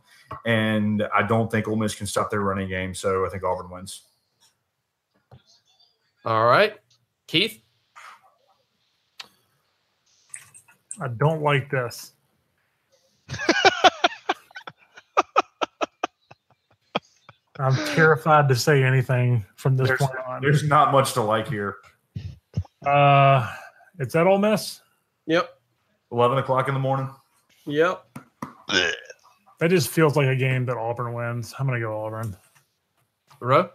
And I don't think Ole Miss can stop their running game, so I think Auburn wins.
All right. Keith?
I don't like this. I'm terrified to say anything from this point on.
There's not much to like here.
It's at Ole Miss?
Yep.
11 o'clock in the morning?
Yep.
That just feels like a game that Auburn wins. I'm going to go Auburn.
Ro?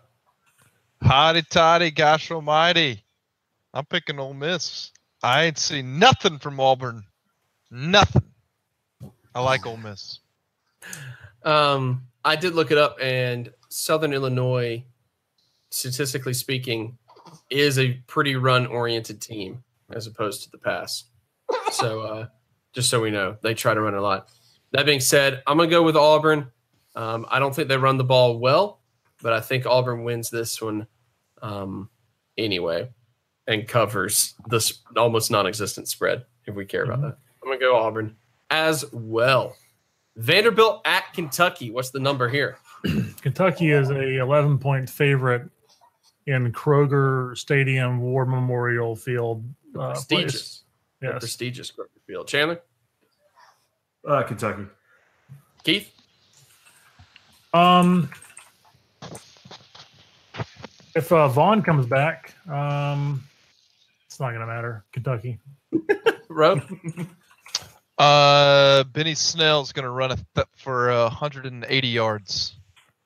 Hotty toddy, gosh almighty. I'm picking Ole Miss. I ain't seen nothing from Auburn. Nothing. I like Ole Miss.
I did look it up, and Southern Illinois, statistically speaking, is a pretty run-oriented team as opposed to the pass. So just so we know, they try to run a lot. That being said, I'm going to go with Auburn. I don't think they run the ball well, but I think Auburn wins this one anyway and covers this almost non-existent spread if we care about that. I'm going to go Auburn as well. Vanderbilt at Kentucky. What's the number here?
Kentucky is a 11-point favorite in Kroger Stadium War Memorial Field.
Prestigious.
Yes.
Prestigious Kroger Field. Chandler?
Kentucky.
Keith?
If Vaughn comes back, it's not going to matter. Kentucky.
Ro?
Benny Snell's going to run for 180 yards.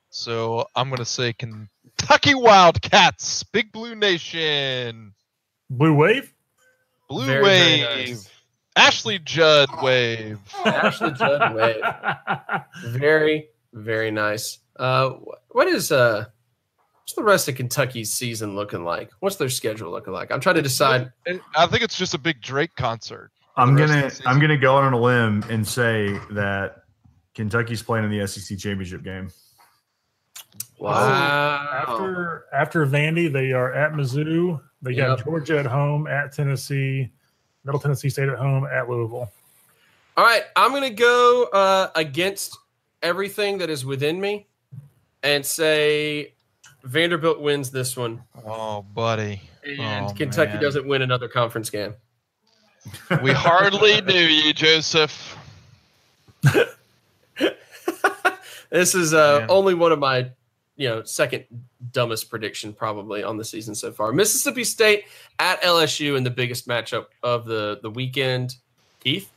So I'm going to say Kentucky Wildcats, Big Blue Nation.
Blue Wave?
Blue
Very,
Wave.
very nice.
Ashley Judd Wave.
Ashley Judd Wave. Very, very nice. What's the rest of Kentucky's season looking like? What's their schedule looking like? I'm trying to decide.
I think it's just a big Drake concert.
I'm gonna go on a limb and say that Kentucky's playing in the SEC championship game.
Wow.
After Vandy, they are at Mizzou. They got Georgia at home, at Tennessee, Middle Tennessee State at home, at Louisville.
All right, I'm going to go against everything that is within me and say Vanderbilt wins this one.
Oh, buddy.
And Kentucky doesn't win another conference game.
We hardly knew you, Joseph.
This is only one of my second dumbest prediction probably on the season so far. Mississippi State at LSU in the biggest matchup of the weekend. Keith?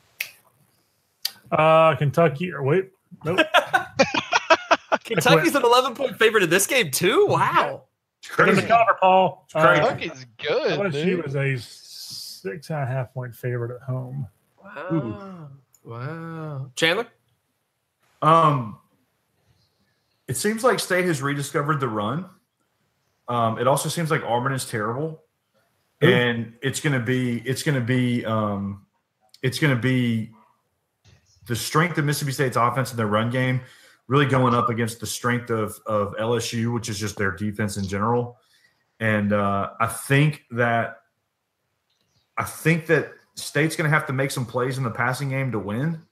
Kentucky. Nope.
Kentucky's an 11-point favorite in this game too? Wow.
Put in the cover, Paul.
Kentucky's good,
LSU
dude.
is a 6.5-point favorite at home.
Wow. Ooh. Wow. Chandler?
It seems like State has rediscovered the run. It also seems like Auburn is terrible, and it's going to be the strength of Mississippi State's offense and their run game really going up against the strength of LSU, which is just their defense in general. And I think that State's going to have to make some plays in the passing game to win.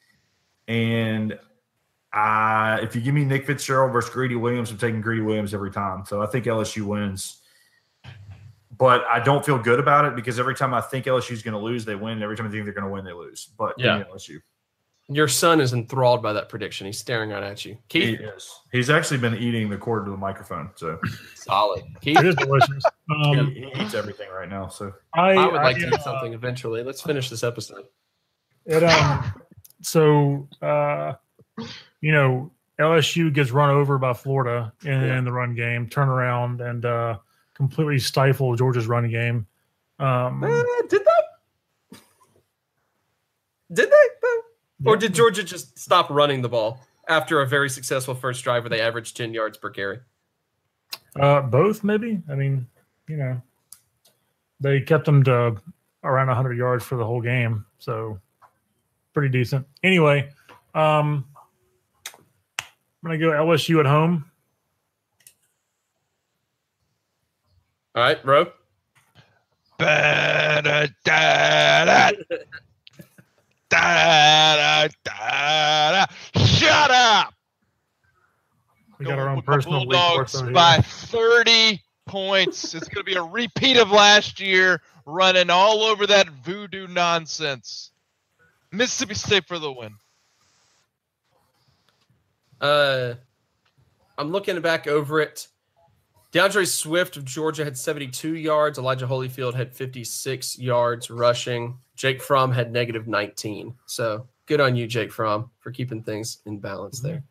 And if you give me Nick Fitzgerald versus Greedy Williams, I'm taking Greedy Williams every time. So I think LSU wins. But I don't feel good about it because every time I think LSU is going to lose, they win. Every time I think they're going to win, they lose. But yeah, LSU.
Your son is enthralled by that prediction. He's staring right at you. Keith?
He is. He's actually been eating the cord to the microphone. So
solid. Keith?
It is delicious.
He eats everything right now. So
I would like to eat something eventually. Let's finish this episode.
So, LSU gets run over by Florida in the run game, turn around and completely stifle Georgia's run game.
Did they? Did they? Or did Georgia just stop running the ball after a very successful first drive where they averaged 10 yards per carry?
Both, maybe. I mean, they kept them to around 100 yards for the whole game, so pretty decent. Anyway, I'm going to go LSU at home.
All right, Ro.
Shut up!
We got our own personal
Bulldogs by 30 points. It's going to be a repeat of last year, running all over that voodoo nonsense. Mississippi State for the win.
I'm looking back over it. DeAndre Swift of Georgia had 72 yards. Elijah Holyfield had 56 yards rushing. Jake Fromm had negative 19. So good on you, Jake Fromm, for keeping things in balance there.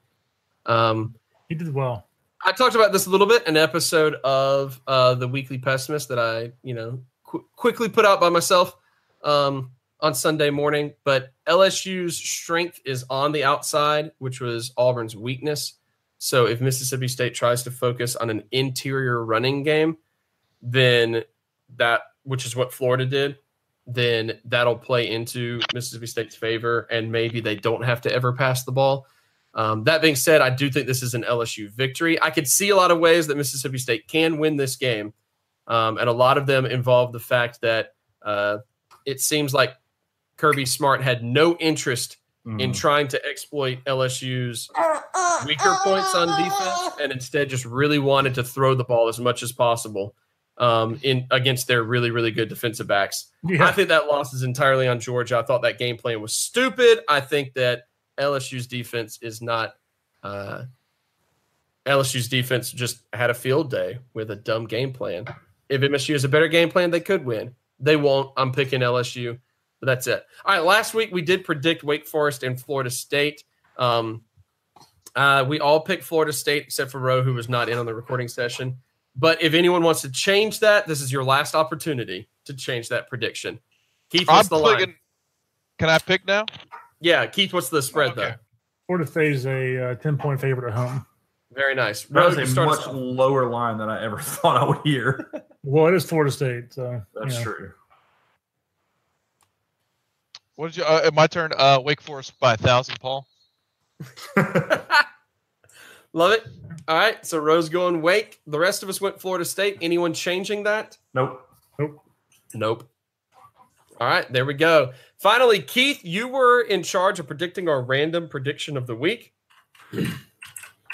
He did well.
I talked about this a little bit in an episode of the Weekly Pessimist that I, quickly put out by myself on Sunday morning. But LSU's strength is on the outside, which was Auburn's weakness. So if Mississippi State tries to focus on an interior running game, then which is what Florida did, then that'll play into Mississippi State's favor, and maybe they don't have to ever pass the ball. That being said, I do think this is an LSU victory. I could see a lot of ways that Mississippi State can win this game, and a lot of them involve the fact that it seems like Kirby Smart had no interest in trying to exploit LSU's weaker points on defense, and instead just really wanted to throw the ball as much as possible against their really, really good defensive backs. Yeah. I think that loss is entirely on Georgia. I thought that game plan was stupid. I think that LSU's defense is not LSU's defense just had a field day with a dumb game plan. If MSU has a better game plan, they could win. They won't. I'm picking LSU. But that's it. All right, last week we did predict Wake Forest and Florida State. We all picked Florida State except for Ro, who was not in on the recording session. But if anyone wants to change that, this is your last opportunity to change that prediction. Keith, what's the line?
Can I pick now?
Yeah, Keith, what's the spread, though?
Florida State is a 10-point favorite at home.
Very nice.
That was a much lower line than I ever thought I would hear.
Well, it is Florida State. So,
that's true.
What did you? My turn. Wake Forest by 1,000, Paul.
Love it. All right, so Rose going Wake. The rest of us went Florida State. Anyone changing that?
Nope.
All right, there we go. Finally, Keith, you were in charge of predicting our random prediction of the week.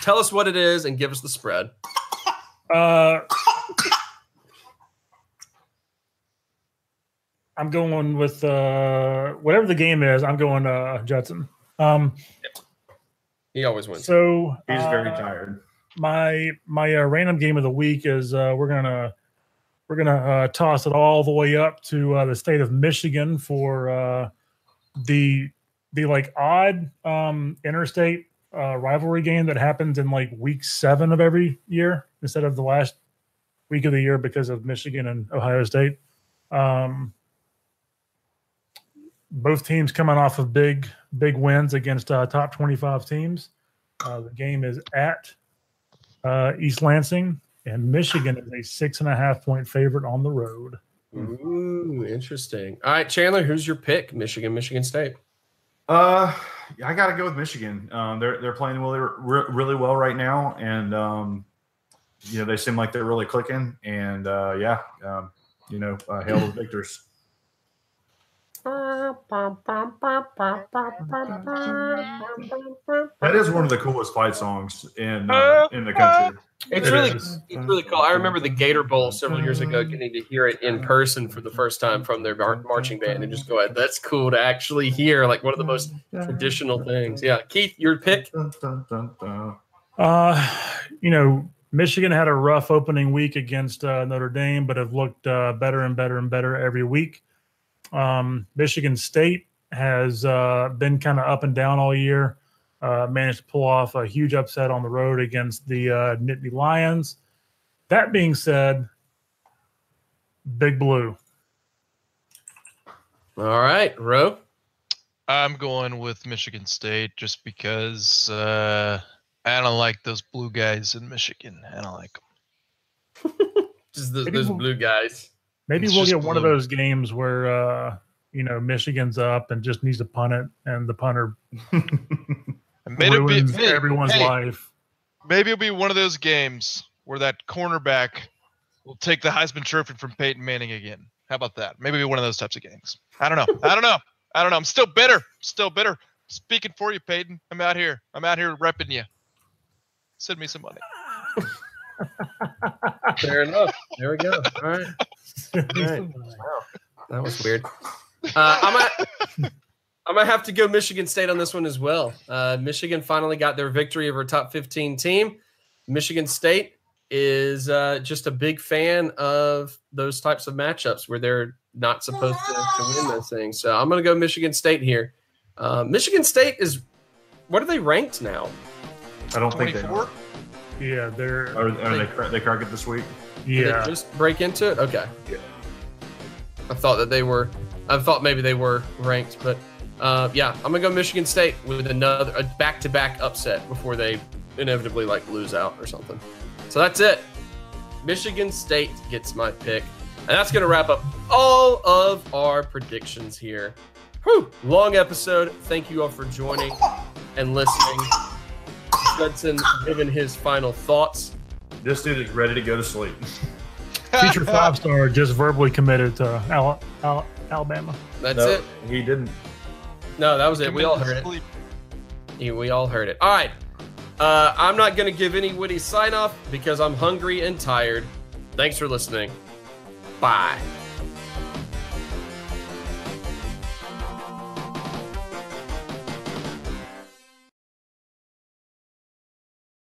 Tell us what it is and give us the spread.
I'm going with whatever the game is. I'm going Judson.
He always wins.
So
he's very tired.
My random game of the week is we're gonna toss it all the way up to the state of Michigan for the like odd interstate rivalry game that happens in like week 7 of every year instead of the last week of the year because of Michigan and Ohio State. Both teams coming off of big wins against top 25 teams. The game is at East Lansing, and Michigan is a 6.5-point favorite on the road.
Ooh, interesting. All right, Chandler, who's your pick? Michigan State.
I got to go with Michigan. They're playing really well right now, and they seem like they're really clicking. And hail the victors. That is one of the coolest fight songs in the country.
It's really cool. I remember the Gator Bowl several years ago, getting to hear it in person for the first time from their marching band, and just go, that's cool to actually hear, like one of the most traditional things. Yeah, Keith, your pick.
Michigan had a rough opening week against Notre Dame, but have looked better and better and better every week. Michigan State has been kind of up and down all year. Managed to pull off a huge upset on the road against the Nittany Lions. That being said, Big Blue.
All right, Ro.
I'm going with Michigan State just because I don't like those blue guys in Michigan. I don't like them.
Just those blue guys.
Maybe we'll get one of those games where Michigan's up and just needs to punt it, and the punter ruins everyone's life.
Maybe it'll be one of those games where that cornerback will take the Heisman Trophy from Peyton Manning again. How about that? Maybe one of those types of games. I don't know. I'm still bitter. Speaking for you, Peyton. I'm out here repping you. Send me some money.
Fair enough. There we go. All right. Wow. That was weird. I might have to go Michigan State on this one as well. Michigan finally got their victory over a top 15 team. Michigan State is just a big fan of those types of matchups where they're not supposed to win those things. So I'm going to go Michigan State here. Michigan State is – what are they ranked now?
I don't think they are.
Yeah, they're –
they crack it this week?
Yeah.
Did they just break into it? Okay.
Yeah.
I thought maybe they were ranked, but I'm gonna go Michigan State with a back-to-back upset before they inevitably lose out or something. So that's it. Michigan State gets my pick, and that's gonna wrap up all of our predictions here. Whew, long episode. Thank you all for joining and listening. Judson giving his final thoughts.
This dude is ready to go to sleep.
Future 5-star just verbally committed to Alabama.
That's it.
He didn't.
No, that was it. We all heard it. We all heard it. All right. I'm not going to give any witty sign-off because I'm hungry and tired. Thanks for listening. Bye.